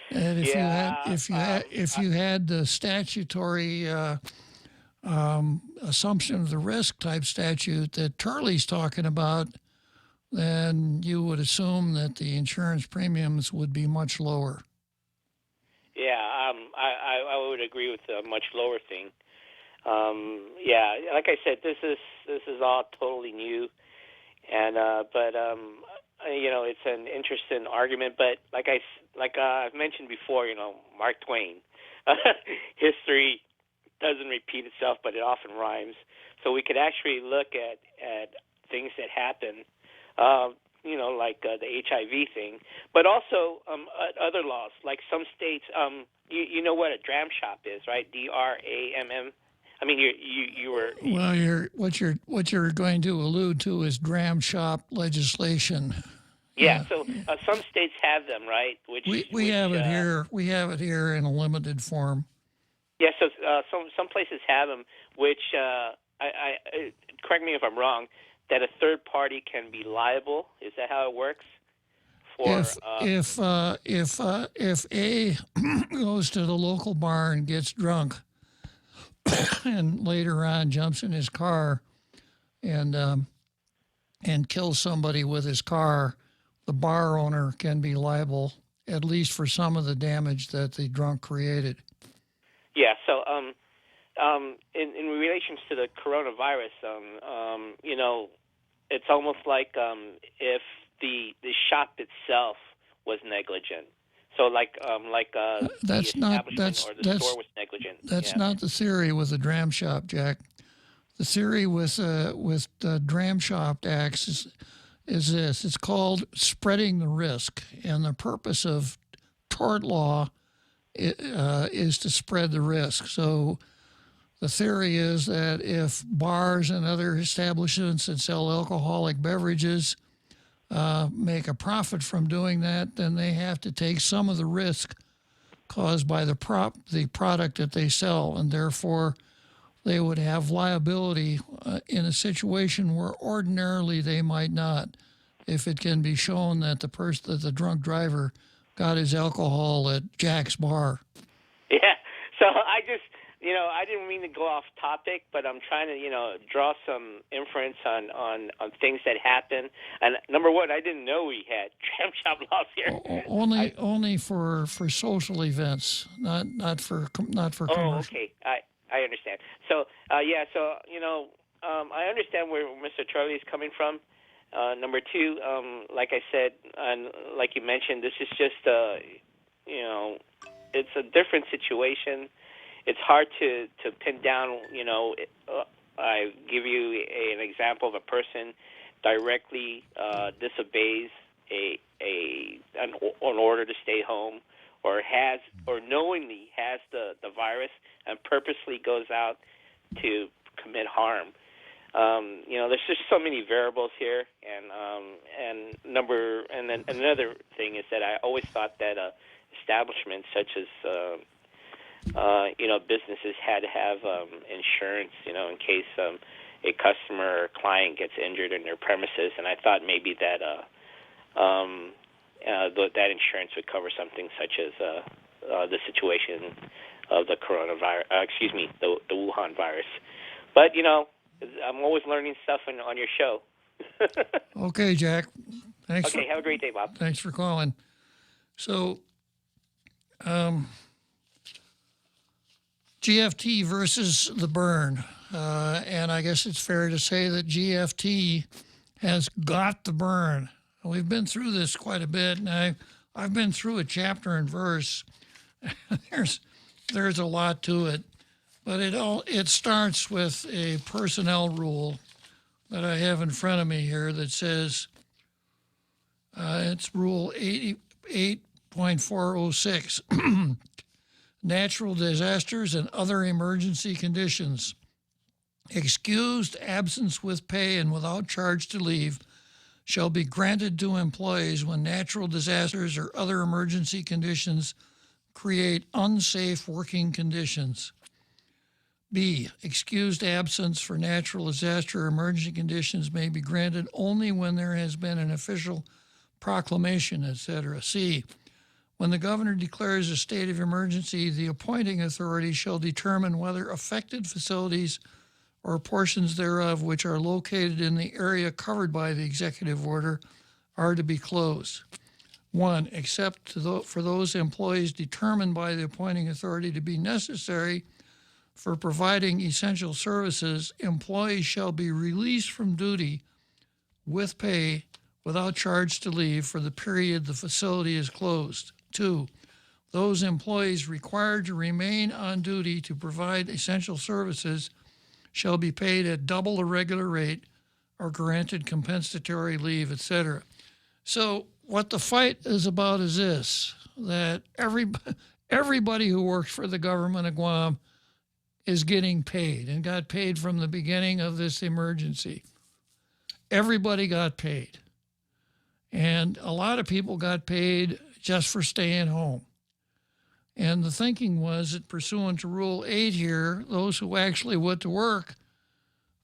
[SPEAKER 11] And if you had the statutory assumption of the risk type statute that Turley's talking about, then you would assume that the insurance premiums would be much lower.
[SPEAKER 3] Yeah, I would agree with the much lower thing. Yeah, like I said, this is all totally new, and it's an interesting argument. But like I've mentioned before, Mark Twain, history doesn't repeat itself, but it often rhymes. So we could actually look at things that happen, like the HIV thing, but also other laws. Like some states, you know what a dram shop is, right? DRAMM. I mean, you were.
[SPEAKER 11] Well, what you're going to allude to is dram shop legislation.
[SPEAKER 3] Yeah. So some states have them, right?
[SPEAKER 11] We have it here. We have it here in a limited form.
[SPEAKER 3] Yeah. So some places have them, which I correct me if I'm wrong, that a third party can be liable. Is that how it works?
[SPEAKER 11] If A goes to the local bar and gets drunk, and later on jumps in his car and kills somebody with his car, the bar owner can be liable at least for some of the damage that the drunk created.
[SPEAKER 3] Yeah. So in relation to the coronavirus, it's almost like if the shop itself was negligent. So the establishment or the store was negligent.
[SPEAKER 11] That's not the theory with the dram shop, Jack. The theory with the Dram Shop Acts is this. It's called spreading the risk, and the purpose of tort law is to spread the risk. So the theory is that if bars and other establishments that sell alcoholic beverages make a profit from doing that, then they have to take some of the risk caused by the product that they sell, and therefore they would have liability in a situation where ordinarily they might not, if it can be shown that the drunk driver got his alcohol at Jack's bar.
[SPEAKER 3] Yeah. So I I didn't mean to go off topic, but I'm trying to, draw some inference on things that happen. And number one, I didn't know we had dram shop laws here.
[SPEAKER 11] Only for social events, not for commercial.
[SPEAKER 3] Oh, okay. I understand. So, I understand where Mr. Charlie is coming from. Number two, like I said, and like you mentioned, this is just, it's a different situation. It's hard to pin down, I give you an example of a person directly disobeys an order to stay home, or knowingly has the virus and purposely goes out to commit harm. There's just so many variables here, and then another thing is that I always thought that establishments such as businesses had to have insurance, in case a customer or client gets injured in their premises, and I thought maybe that that insurance would cover something such as the situation of the coronavirus. The Wuhan virus. But I'm always learning stuff on your show.
[SPEAKER 11] Okay, Jack. Thanks.
[SPEAKER 3] Okay, have a great day, Bob.
[SPEAKER 11] Thanks for calling. So, GFT versus the burn. And I guess it's fair to say that GFT has got the burn. We've been through this quite a bit, and I've been through a chapter and verse. There's a lot to it, but it starts with a personnel rule that I have in front of me here that says it's Rule 88.406. Natural disasters and other emergency conditions. Excused absence with pay and without charge to leave shall be granted to employees when natural disasters or other emergency conditions create unsafe working conditions. B, excused absence for natural disaster or emergency conditions may be granted only when there has been an official proclamation, etc. C, when the governor declares a state of emergency, the appointing authority shall determine whether affected facilities or portions thereof which are located in the area covered by the executive order are to be closed. 1, except for those employees determined by the appointing authority to be necessary for providing essential services, employees shall be released from duty with pay without charge to leave for the period the facility is closed. 2, those employees required to remain on duty to provide essential services shall be paid at double the regular rate or granted compensatory leave, etc. So what the fight is about is this, that everybody who works for the government of Guam is getting paid and got paid from the beginning of this emergency. Everybody got paid. And a lot of people got paid just for staying home. And the thinking was that pursuant to Rule 8 here, those who actually went to work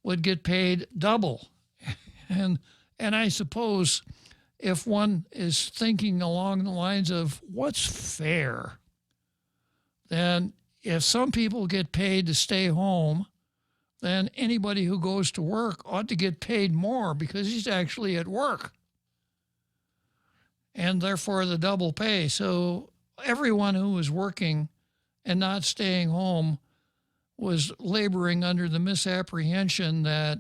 [SPEAKER 11] would get paid double. And I suppose if one is thinking along the lines of what's fair, then if some people get paid to stay home, then anybody who goes to work ought to get paid more because he's actually at work. And therefore the double pay. So everyone who was working and not staying home was laboring under the misapprehension that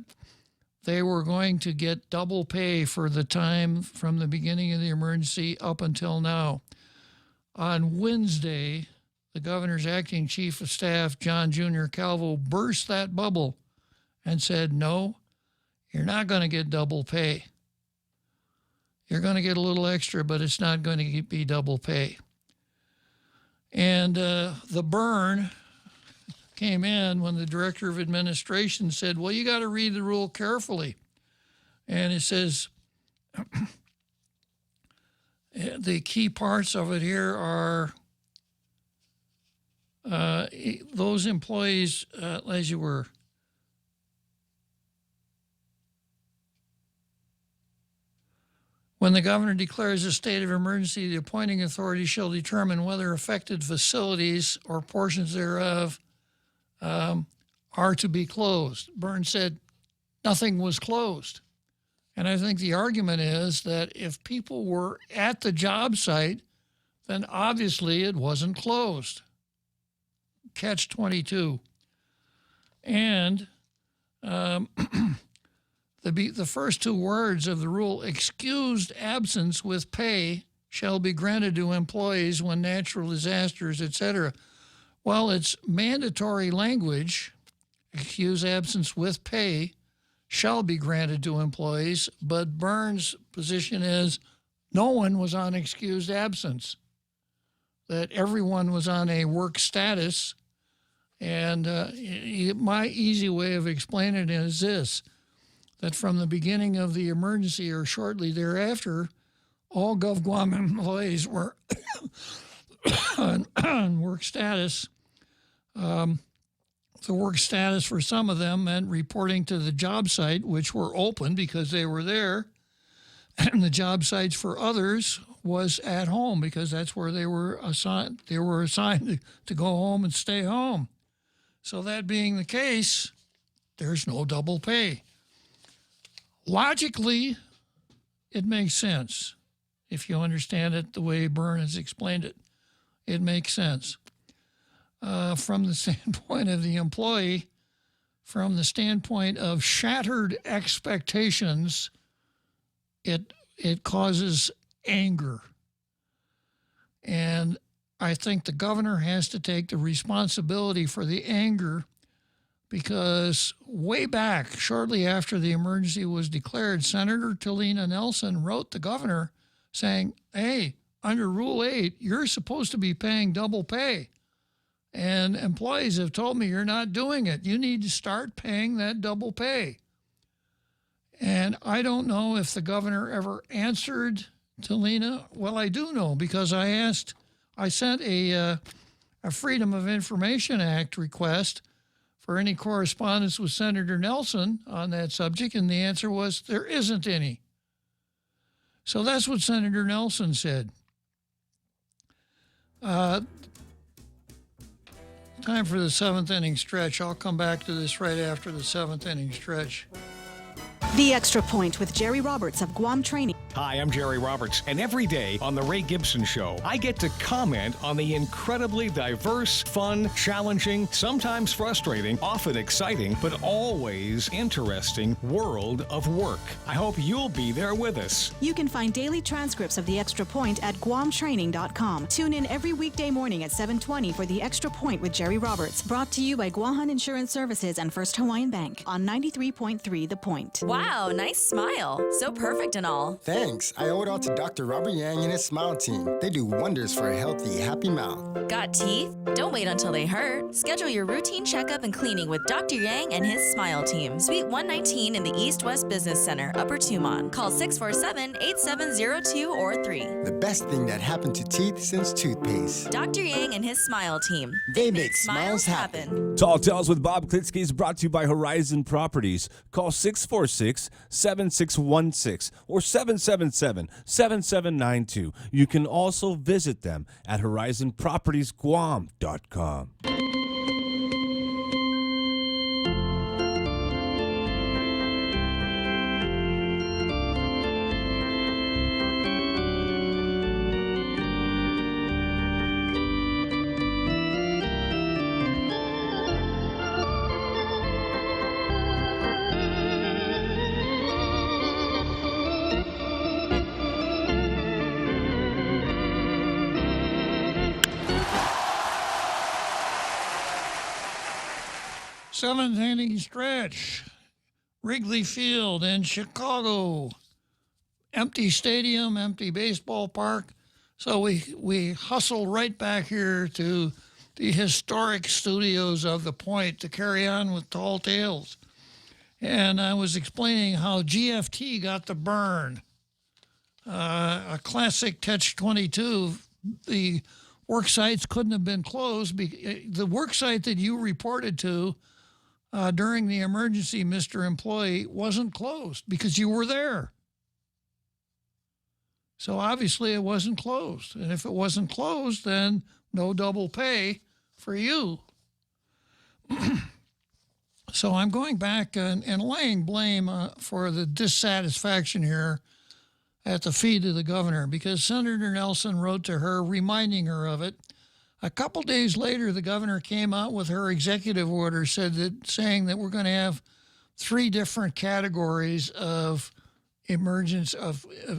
[SPEAKER 11] they were going to get double pay for the time from the beginning of the emergency up until now. On Wednesday, the governor's acting chief of staff, John Jr. Calvo, burst that bubble and said, no, you're not going to get double pay. You're going to get a little extra, but it's not going to be double pay. And the burn came in when the director of administration said, well, you got to read the rule carefully. And it says, the key parts of it here are those employees, as you were, when the governor declares a state of emergency, the appointing authority shall determine whether affected facilities or portions thereof are to be closed. Burns said nothing was closed. And I think the argument is that if people were at the job site, then obviously it wasn't closed. Catch 22. And the first two words of the rule, excused absence with pay, shall be granted to employees when natural disasters, etc. Well, it's mandatory language, excused absence with pay, shall be granted to employees, but Burns' position is no one was on excused absence, that everyone was on a work status. And my easy way of explaining it is this, that from the beginning of the emergency or shortly thereafter, all GovGuam employees were on work status. The work status for some of them meant reporting to the job site, which were open because they were there. And the job sites for others was at home because that's where they were assigned. They were assigned to go home and stay home. So that being the case, there's no double pay. Logically, it makes sense. If you understand it the way Byrne has explained it, it makes sense. From the standpoint of the employee, from the standpoint of shattered expectations, it causes anger. And I think the governor has to take the responsibility for the anger, because way back, shortly after the emergency was declared, Senator Talina Nelson wrote the governor saying, hey, under Rule 8, you're supposed to be paying double pay. And employees have told me you're not doing it. You need to start paying that double pay. And I don't know if the governor ever answered Talina. Well, I do know, because I sent a Freedom of Information Act request for any correspondence with Senator Nelson on that subject, and the answer was there isn't any. So that's what Senator Nelson said. Time for the seventh inning stretch. I'll come back to this right after the seventh inning stretch.
[SPEAKER 17] The Extra Point with Jerry Roberts of Guam Training.
[SPEAKER 13] Hi, I'm Jerry Roberts, and every day on The Ray Gibson Show, I get to comment on the incredibly diverse, fun, challenging, sometimes frustrating, often exciting, but always interesting world of work. I hope you'll be there with us.
[SPEAKER 17] You can find daily transcripts of The Extra Point at guamtraining.com. Tune in every weekday morning at 7:20 for The Extra Point with Jerry Roberts. Brought to you by Guahan Insurance Services and First Hawaiian Bank on 93.3 The Point.
[SPEAKER 4] Wow, nice smile. So perfect and all.
[SPEAKER 5] Thanks. I owe it all to Dr. Robert Yang and his Smile team. They do wonders for a healthy, happy mouth.
[SPEAKER 4] Got teeth? Don't wait until they hurt. Schedule your routine checkup and cleaning with Dr. Yang and his Smile team. Suite 119 in the East-West Business Center, Upper Tumon. Call 647-8702 or 3.
[SPEAKER 5] The best thing that happened to teeth since toothpaste.
[SPEAKER 4] Dr. Yang and his Smile team.
[SPEAKER 5] They make smiles happen.
[SPEAKER 9] Tall Tales with Bob Klitzkie is brought to you by Horizon Properties. Call 646-7616 or 777-7792. You can also visit them at horizonpropertiesguam.com.
[SPEAKER 11] Seventh inning stretch. Wrigley Field in Chicago. Empty stadium, empty baseball park. So we hustle right back here to the historic studios of The Point to carry on with Tall Tales. And I was explaining how GFT got the burn. A classic catch-22. The work sites couldn't have been closed. The work site that you reported to during the emergency, Mr. Employee, wasn't closed because you were there. So obviously it wasn't closed. And if it wasn't closed, then no double pay for you. So I'm going back and laying blame for the dissatisfaction here at the feet of the governor, because Senator Nelson wrote to her reminding her of it. A couple days later, the governor came out with her executive order saying that we're going to have 3 different categories of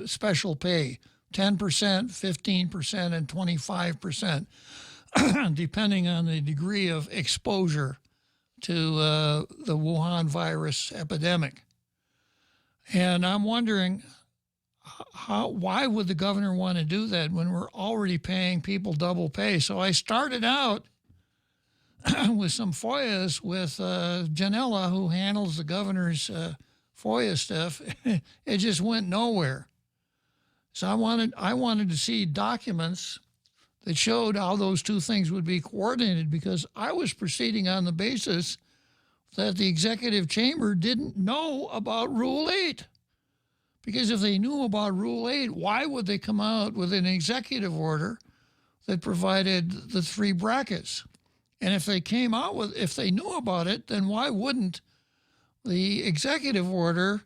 [SPEAKER 11] special pay: 10%, 15%, and 25%, depending on the degree of exposure to the Wuhan virus epidemic. And I'm wondering, why would the governor want to do that when we're already paying people double pay? So I started out with some FOIAs with Janella, who handles the governor's FOIA stuff. It just went nowhere. So I wanted to see documents that showed how those 2 things would be coordinated, because I was proceeding on the basis that the executive chamber didn't know about Rule 8. Because if they knew about Rule 8, why would they come out with an executive order that provided the 3 brackets? And if they knew about it, then why wouldn't the executive order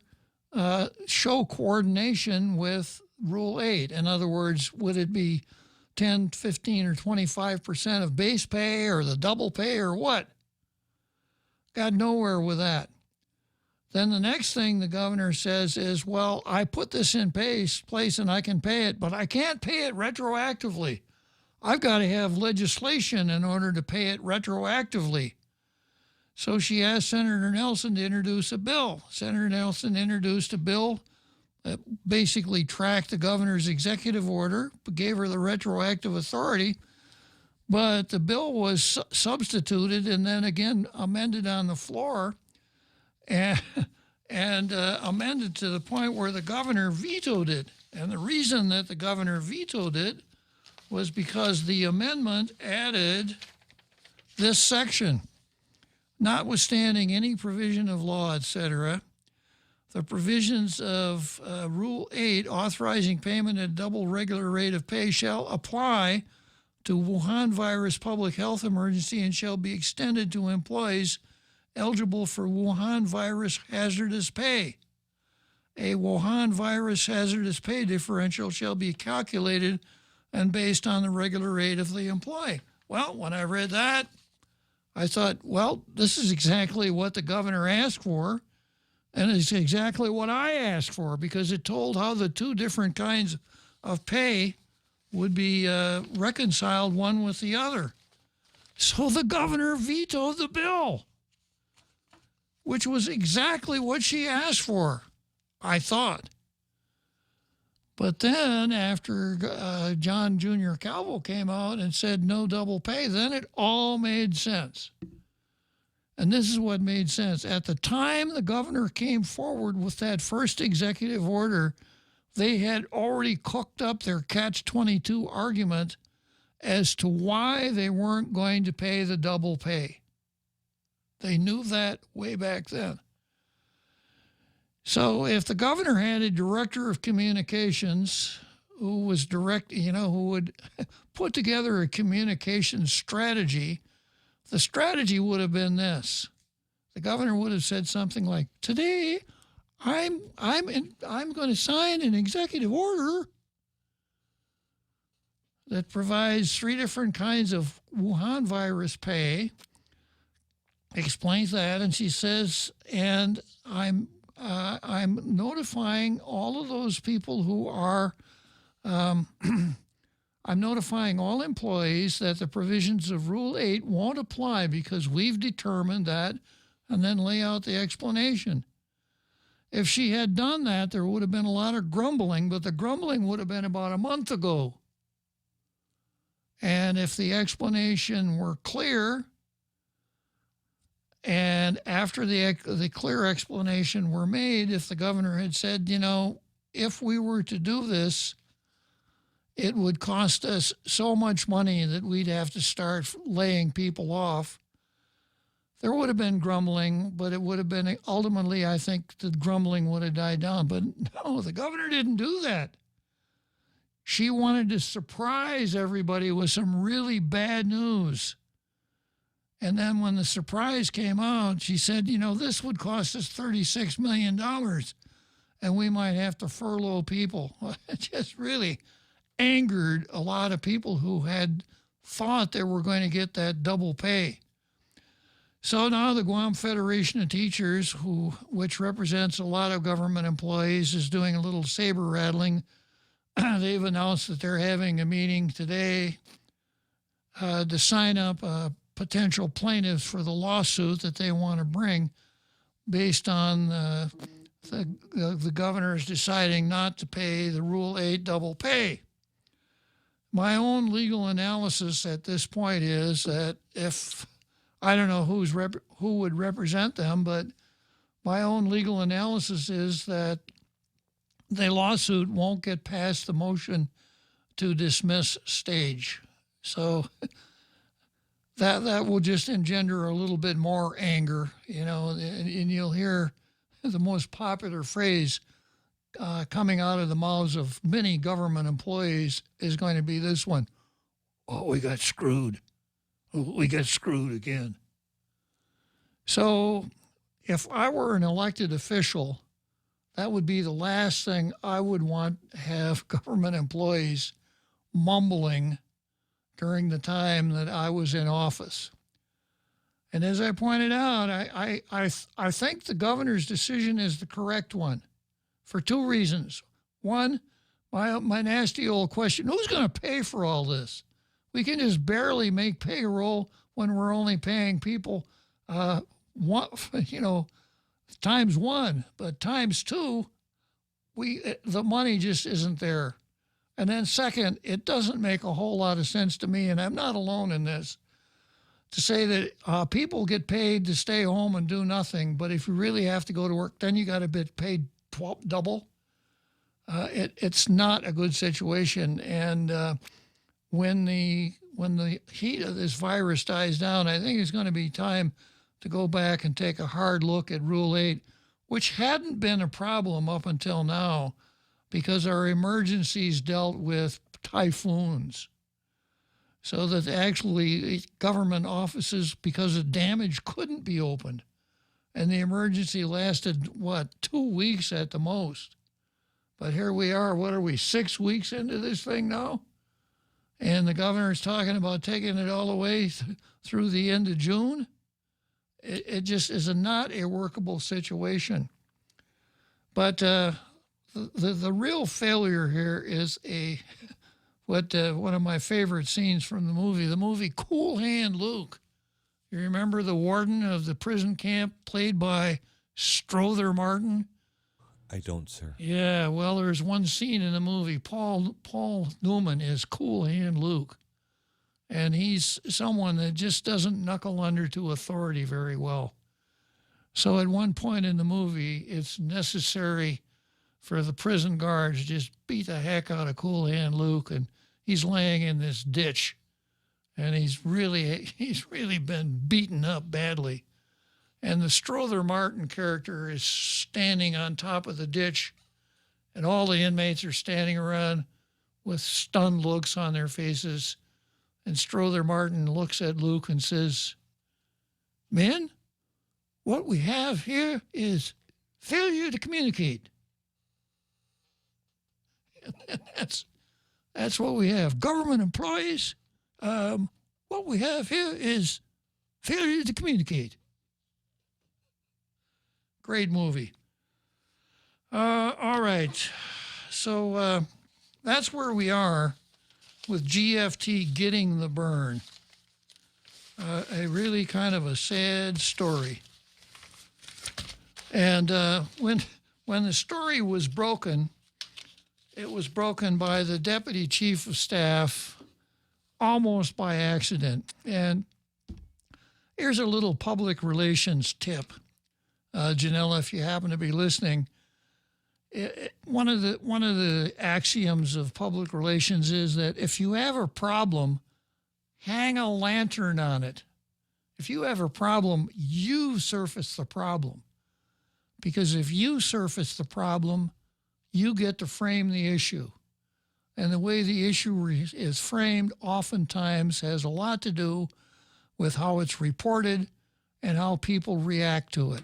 [SPEAKER 11] show coordination with Rule 8? In other words, would it be 10, 15, or 25% of base pay, or the double pay, or what? Got nowhere with that. Then the next thing the governor says is, well, I put this in place and I can pay it, but I can't pay it retroactively. I've got to have legislation in order to pay it retroactively. So she asked Senator Nelson to introduce a bill. Senator Nelson introduced a bill that basically tracked the governor's executive order, but gave her the retroactive authority. But the bill was substituted and then again amended on the floor, and amended to the point where the governor vetoed it. And the reason that the governor vetoed it was because the amendment added this section: notwithstanding any provision of law, etc., the provisions of Rule 8 authorizing payment at double regular rate of pay shall apply to Wuhan virus public health emergency and shall be extended to employees eligible for Wuhan virus hazardous pay. A Wuhan virus hazardous pay differential shall be calculated and based on the regular rate of the employee. Well, when I read that, I thought, well, this is exactly what the governor asked for, and it's exactly what I asked for, because it told how the 2 different kinds of pay would be reconciled one with the other. So the governor vetoed the bill, which was exactly what she asked for, I thought. But then after John Jr. Calvo came out and said no double pay, then it all made sense. And this is what made sense. At the time the governor came forward with that first executive order, they had already cooked up their catch-22 argument as to why they weren't going to pay the double pay. They knew that way back then. So if the governor had a director of communications who was who would put together a communications strategy, the strategy would have been this. The governor would have said something like, today I'm going to sign an executive order that provides 3 different kinds of Wuhan virus pay, explains that, and she says, and I'm notifying all of those people who are, I'm notifying all employees that the provisions of Rule 8 won't apply because we've determined that, and then lay out the explanation. If she had done that, there would have been a lot of grumbling, but the grumbling would have been about a month ago. And if the explanation were clear, and after the clear explanation were made, if the governor had said, if we were to do this, it would cost us so much money that we'd have to start laying people off, there would have been grumbling, but it would have been ultimately, I think, the grumbling would have died down. But no, the governor didn't do that. She wanted to surprise everybody with some really bad news. And then when the surprise came out, she said, this would cost us $36 million and we might have to furlough people. It just really angered a lot of people who had thought they were going to get that double pay. So now the Guam Federation of Teachers, which represents a lot of government employees, is doing a little saber rattling. They've announced that they're having a meeting today to sign up potential plaintiffs for the lawsuit that they want to bring based on the governor's deciding not to pay the Rule 8 double pay. My own legal analysis at this point is that if, I don't know who would represent them, but my own legal analysis is that the lawsuit won't get past the motion to dismiss stage. So that will just engender a little bit more anger, and you'll hear the most popular phrase coming out of the mouths of many government employees is going to be this one: "Oh, we got screwed. Oh, we got screwed again." So if I were an elected official, that would be the last thing I would want to have government employees mumbling during the time that I was in office. And as I pointed out, I think the governor's decision is the correct one for two reasons. One, my nasty old question: who's going to pay for all this? We can just barely make payroll when we're only paying people, times one, but times two, the money just isn't there. And then second, it doesn't make a whole lot of sense to me, and I'm not alone in this, to say that people get paid to stay home and do nothing, but if you really have to go to work, then you got to be paid double. It's not a good situation. And when the heat of this virus dies down, I think it's going to be time to go back and take a hard look at Rule 8, which hadn't been a problem up until now because our emergencies dealt with typhoons. So that actually government offices, because of damage, couldn't be opened. And the emergency lasted, 2 weeks at the most. But here we are, 6 weeks into this thing now? And the governor's talking about taking it all the way through the end of June? It just is not a workable situation. But the real failure here is one of my favorite scenes from the movie Cool Hand Luke. You remember the warden of the prison camp played by Strother Martin?
[SPEAKER 9] I don't, sir.
[SPEAKER 11] Yeah, well, there's one scene in the movie. Paul Newman is Cool Hand Luke. And he's someone that just doesn't knuckle under to authority very well. So at one point in the movie, it's necessary for the prison guards to just beat the heck out of Cool Hand Luke, and he's laying in this ditch, and he's really been beaten up badly. And the Strother Martin character is standing on top of the ditch, and all the inmates are standing around with stunned looks on their faces. And Strother Martin looks at Luke and says, "Men, what we have here is failure to communicate." And that's what we have. Government employees, what we have here is failure to communicate. Great movie. All right. So that's where we are with GFT getting the burn. A really kind of a sad story. And when the story was broken, it was broken by the deputy chief of staff almost by accident. And here's a little public relations tip. Janella, if you happen to be listening, one of the axioms of public relations is that if you have a problem, hang a lantern on it. If you have a problem, you surface the problem. Because if you surface the problem, you get to frame the issue. And the way the issue is framed oftentimes has a lot to do with how it's reported and how people react to it.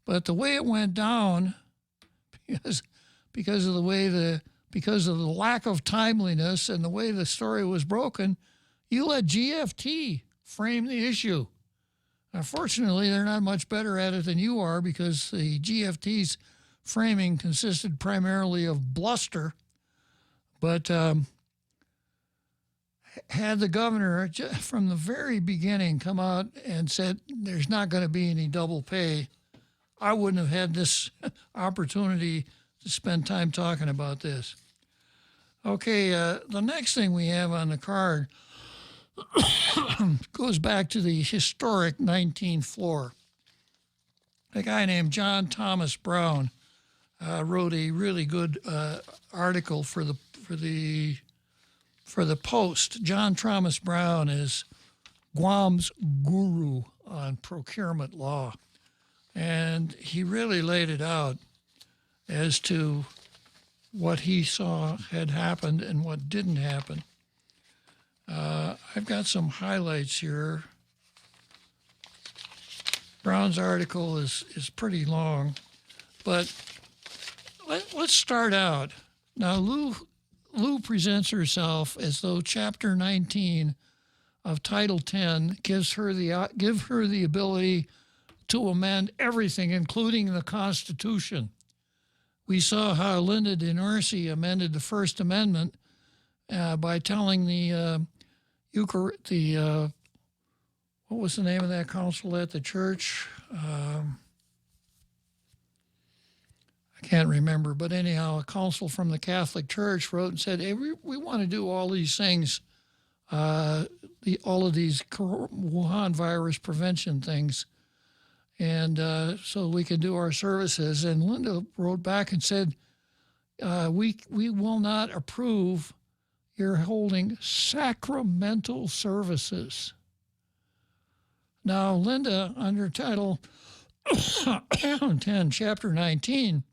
[SPEAKER 11] But the way it went down, because of the lack of timeliness and the way the story was broken, you let GFT frame the issue. Unfortunately, they're not much better at it than you are, because the GFT's framing consisted primarily of bluster. But had the governor from the very beginning come out and said there's not going to be any double pay, I wouldn't have had this opportunity to spend time talking about this. Okay, the next thing we have on the card goes back to the historic 19th floor. A guy named John Thomas Brown wrote a really good article for the Post. John Thomas Brown is Guam's guru on procurement law, and he really laid it out as to what he saw had happened and what didn't happen. I've got some highlights here. Brown's article is pretty long, but let's start out. Now, Lou presents herself as though Chapter 19 of Title 10 give her the ability to amend everything, including the Constitution. We saw how Linda DeNorsi amended the First Amendment by telling what was the name of that council at the church? I can't remember, but anyhow, a council from the Catholic Church wrote and said, hey, we want to do all these things, all of these Wuhan virus prevention things, and so we can do our services. And Linda wrote back and said, we will not approve your holding sacramental services. Now, Linda, under Title 10, Chapter 19,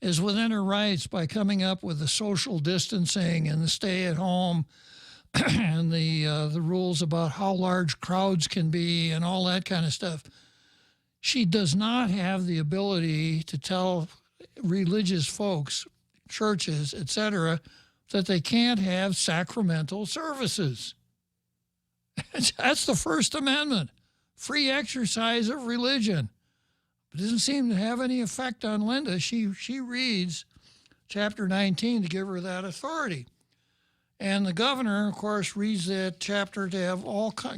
[SPEAKER 11] is within her rights by coming up with the social distancing and the stay at home and the rules about how large crowds can be and all that kind of stuff. She does not have the ability to tell religious folks, churches, etc., that they can't have sacramental services. That's the First Amendment, free exercise of religion. It doesn't seem to have any effect on Linda. She reads Chapter 19 to give her that authority. And the governor, of course, reads that chapter to have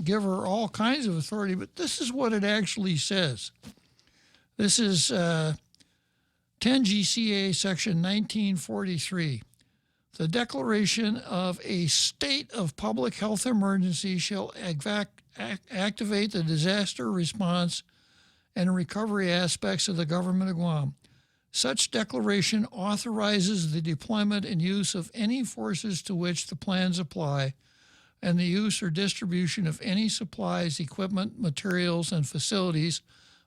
[SPEAKER 11] give her all kinds of authority, but this is what it actually says. This is 10 GCA Section 1943. The declaration of a state of public health emergency shall activate the disaster response and recovery aspects of the government of Guam. Such declaration authorizes the deployment and use of any forces to which the plans apply, and the use or distribution of any supplies, equipment, materials, and facilities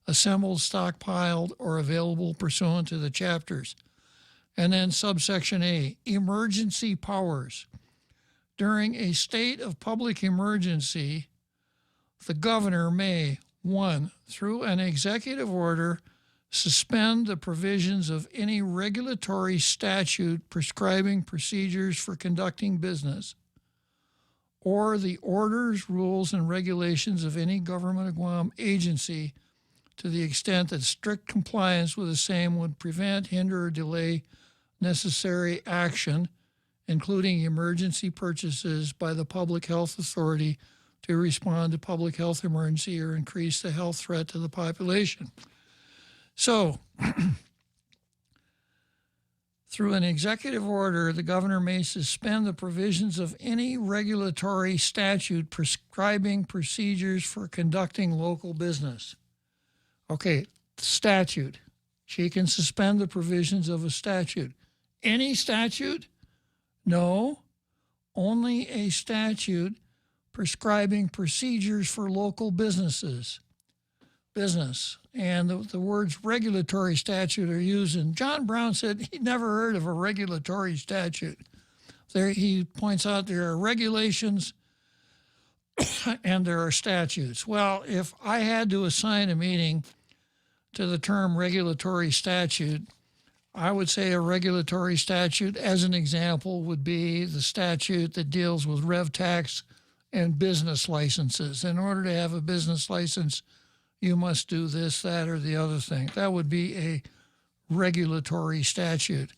[SPEAKER 11] assembled, stockpiled, or available pursuant to the chapters. And then subsection A, emergency powers. During a state of public emergency, the governor may, 1, through an executive order, suspend the provisions of any regulatory statute prescribing procedures for conducting business, or the orders, rules, and regulations of any government of Guam agency to the extent that strict compliance with the same would prevent, hinder, or delay necessary action, including emergency purchases by the public health authority to respond to public health emergency or increase the health threat to the population. So, through an executive order, the governor may suspend the provisions of any regulatory statute prescribing procedures for conducting local business. Okay, statute. She can suspend the provisions of a statute. Any statute? No, only a statute prescribing procedures for local business. And the words regulatory statute are used. And John Brown said he'd never heard of a regulatory statute. There, he points out there are regulations and there are statutes. Well, if I had to assign a meaning to the term regulatory statute, I would say a regulatory statute, as an example, would be the statute that deals with rev tax and business licenses. In order to have a business license, you must do this, that, or the other thing. That would be a regulatory statute.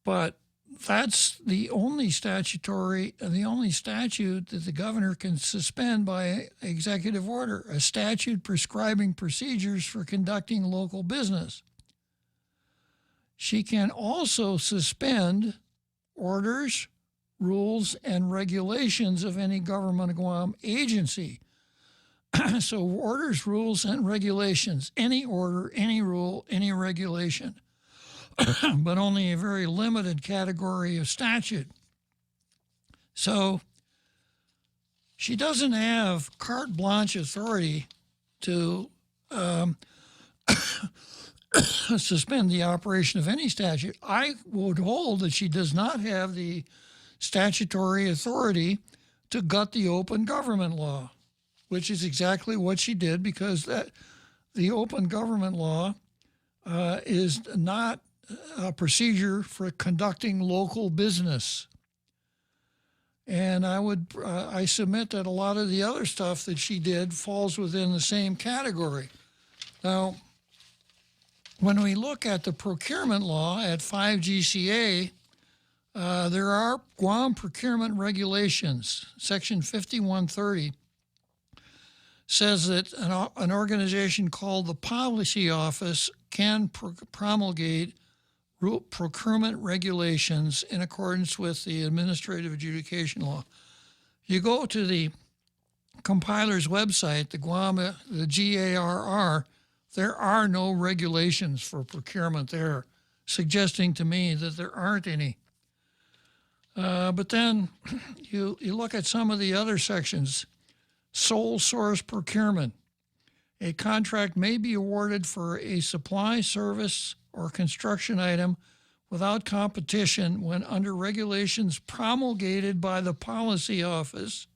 [SPEAKER 11] But that's the only statute that the governor can suspend by executive order, a statute prescribing procedures for conducting local business. She can also suspend orders, rules, and regulations of any government Guam agency. So orders, rules, and regulations, any order, any rule, any regulation, but only a very limited category of statute. So she doesn't have carte blanche authority to suspend the operation of any statute. I would hold that she does not have the statutory authority to gut the open government law, which is exactly what she did, because the open government law is not a procedure for conducting local business. And I submit that a lot of the other stuff that she did falls within the same category. Now, when we look at the procurement law at 5 GCA, there are Guam procurement regulations. Section 5130 says that an organization called the Policy Office can promulgate procurement regulations in accordance with the administrative adjudication law. You go to the compiler's website, the GARR, there are no regulations for procurement there, suggesting to me that there aren't any. But then you look at some of the other sections. Sole source procurement. A contract may be awarded for a supply, service, or construction item without competition when under regulations promulgated by the Policy Office,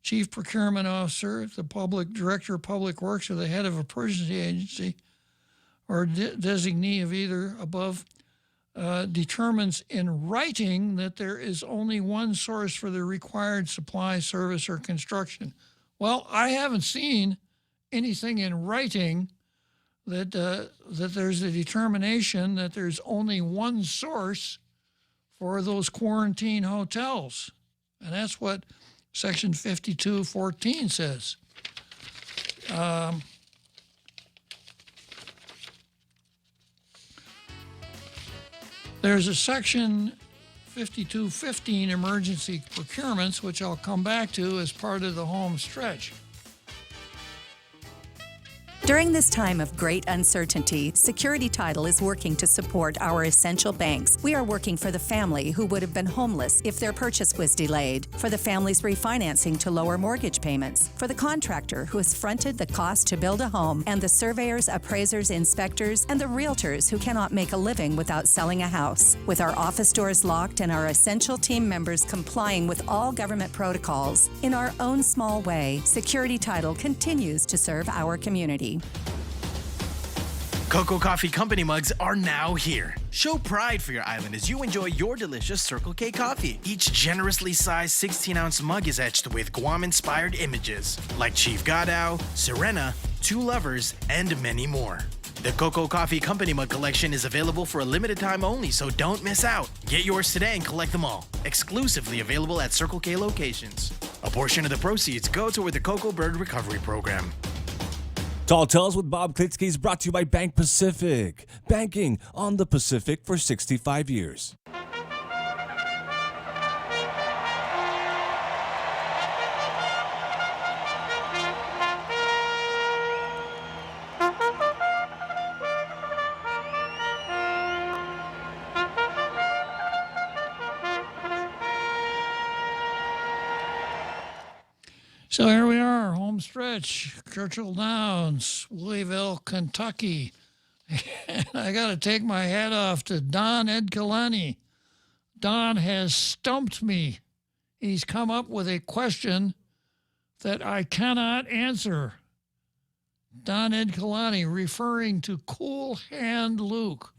[SPEAKER 11] Chief Procurement Officer, the Director of Public Works, or the head of a purchasing agency, or designee of either above, determines in writing that there is only one source for the required supply, service, or construction. Well, I haven't seen anything in writing that there's a determination that there's only one source for those quarantine hotels. And that's what Section 5214 says. There's a Section 5215 emergency procurements, which I'll come back to as part of the home stretch.
[SPEAKER 23] During this time of great uncertainty, Security Title is working to support our essential banks. We are working for the family who would have been homeless if their purchase was delayed, for the families refinancing to lower mortgage payments, for the contractor who has fronted the cost to build a home, and the surveyors, appraisers, inspectors, and the realtors who cannot make a living without selling a house. With our office doors locked and our essential team members complying with all government protocols, in our own small way, Security Title continues to serve our community.
[SPEAKER 7] Cocoa Coffee Company mugs are now here. Show pride for your island as you enjoy your delicious Circle K coffee. Each generously sized 16-ounce mug is etched with Guam-inspired images like Chief Gadao, Serena, Two Lovers, and many more. The Cocoa Coffee Company mug collection is available for a limited time only, so don't miss out. Get yours today and collect them all. Exclusively available at Circle K locations. A portion of the proceeds go toward the Cocoa Bird Recovery Program.
[SPEAKER 9] Tall Tales with Bob Klitzkie is brought to you by Bank Pacific. Banking on the Pacific for 65 years.
[SPEAKER 11] So here we are, home stretch, Churchill Downs, Louisville, Kentucky. And I got to take my hat off to Don Ed Kalani. Don has stumped me. He's come up with a question that I cannot answer. Don Ed Kalani, referring to Cool Hand Luke.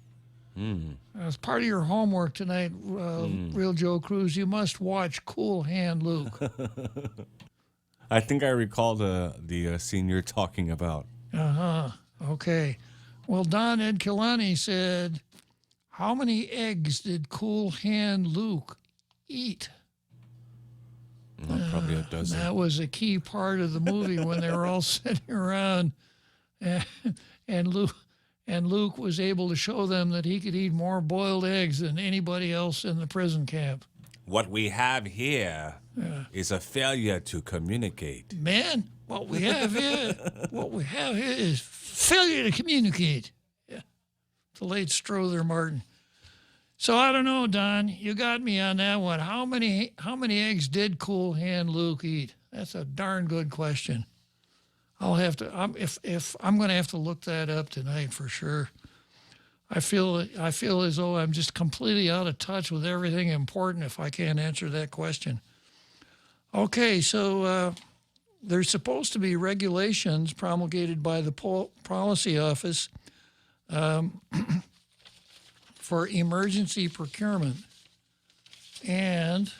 [SPEAKER 11] As part of your homework tonight, Real Joe Cruz, you must watch Cool Hand Luke.
[SPEAKER 9] I think I recall the scene you're talking about.
[SPEAKER 11] Okay. Well, Don Ed Kalani said, how many eggs did Cool Hand Luke eat?
[SPEAKER 9] Probably a dozen.
[SPEAKER 11] That was a key part of the movie when they were all sitting around, and Luke was able to show them that he could eat more boiled eggs than anybody else in the prison camp.
[SPEAKER 9] What we have here is a failure to communicate.
[SPEAKER 11] Man, what we have here is failure to communicate. Yeah. The late Strother Martin. So I don't know, Don. You got me on that one. How many eggs did Cool Hand Luke eat? That's a darn good question. I'll have to. I'm going to have to look that up tonight for sure. I feel as though I'm just completely out of touch with everything important if I can't answer that question. Okay, so there's supposed to be regulations promulgated by the policy office for emergency procurement. And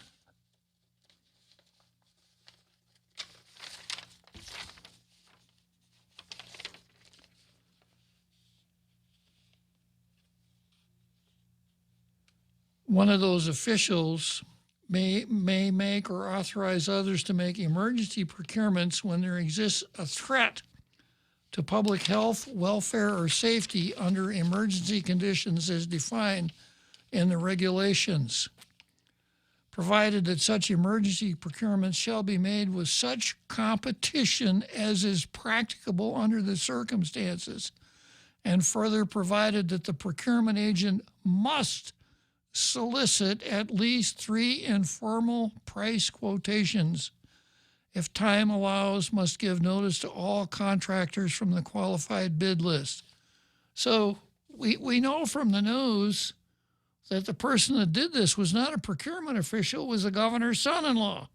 [SPEAKER 11] one of those officials may make or authorize others to make emergency procurements when there exists a threat to public health, welfare, or safety under emergency conditions as defined in the regulations, provided that such emergency procurements shall be made with such competition as is practicable under the circumstances, and further provided that the procurement agent must solicit at least 3 informal price quotations. If time allows, must give notice to all contractors from the qualified bid list. So we know from the news that the person that did this was not a procurement official, was the governor's son-in-law,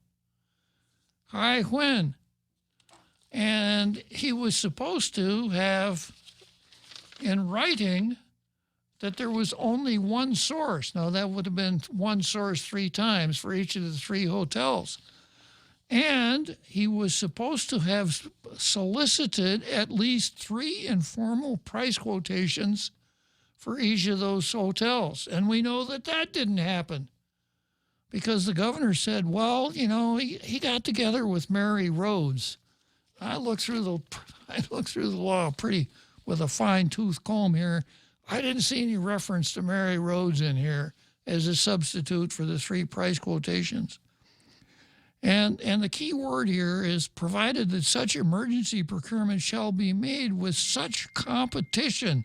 [SPEAKER 11] Hai Nguyen. And he was supposed to have in writing that there was only one source. Now, that would have been one source 3 times for each of the 3 hotels. And he was supposed to have solicited at least 3 informal price quotations for each of those hotels. And we know that that didn't happen because the governor said, well, you know, he got together with Mary Rhodes. I looked through the law pretty with a fine-tooth comb here. I didn't see any reference to Mary Rhodes in here as a substitute for the 3 price quotations. And the key word here is provided that such emergency procurement shall be made with such competition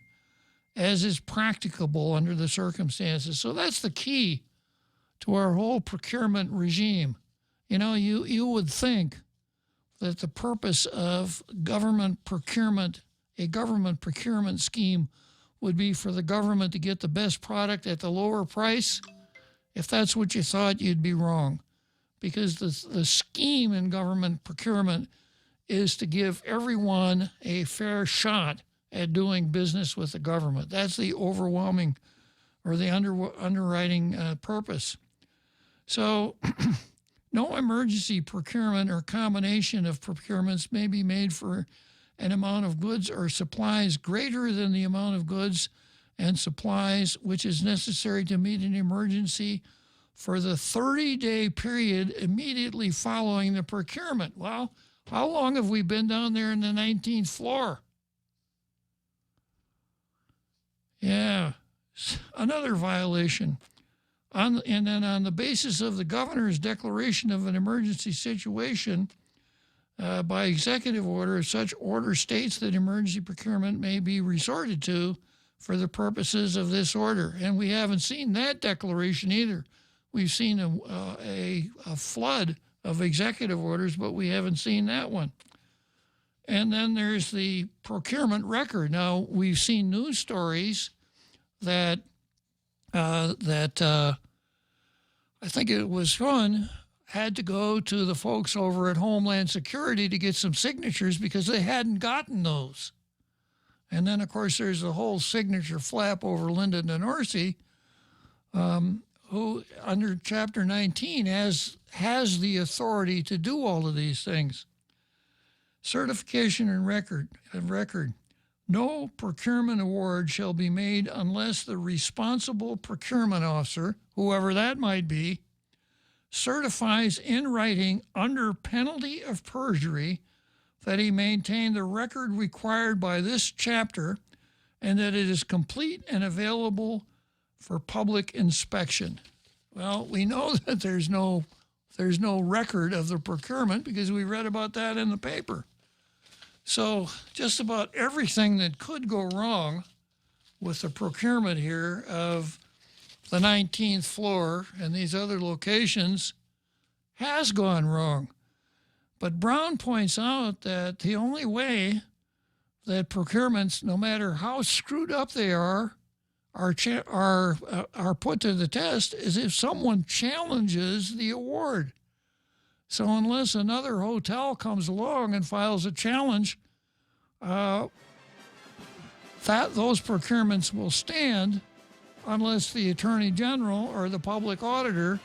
[SPEAKER 11] as is practicable under the circumstances. So that's the key to our whole procurement regime. You know, you would think that the purpose of government procurement, a government procurement scheme, would be for the government to get the best product at the lower price. If that's what you thought, you'd be wrong. Because the scheme in government procurement is to give everyone a fair shot at doing business with the government. That's the overwhelming or the underwriting purpose. So no emergency procurement or combination of procurements may be made for an amount of goods or supplies greater than the amount of goods and supplies which is necessary to meet an emergency for the 30-day period immediately following the procurement. Well, how long have we been down there in the 19th floor? Yeah, another violation. And then on the basis of the governor's declaration of an emergency situation, by executive order, such order states that emergency procurement may be resorted to for the purposes of this order. And we haven't seen that declaration either. We've seen a flood of executive orders, but we haven't seen that one. And then there's the procurement record. Now, we've seen news stories that I think it was Hun, had to go to the folks over at Homeland Security to get some signatures because they hadn't gotten those. And then, of course, there's a whole signature flap over Linda DeNorsey, who under Chapter 19 has the authority to do all of these things. Certification and record. No procurement award shall be made unless the responsible procurement officer, whoever that might be, certifies in writing under penalty of perjury that he maintained the record required by this chapter and that it is complete and available for public inspection. Well, we know that there's no record of the procurement because we read about that in the paper. So just about everything that could go wrong with the procurement here of the 19th floor and these other locations has gone wrong. But Brown points out that the only way that procurements, no matter how screwed up they are put to the test is if someone challenges the award. So unless another hotel comes along and files a challenge, those procurements will stand unless the Attorney General or the public auditor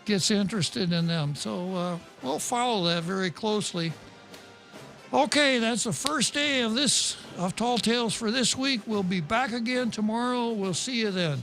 [SPEAKER 11] gets interested in them. So we'll follow that very closely. Okay, that's the first day of Tall Tales for this week. We'll be back again tomorrow. We'll see you then.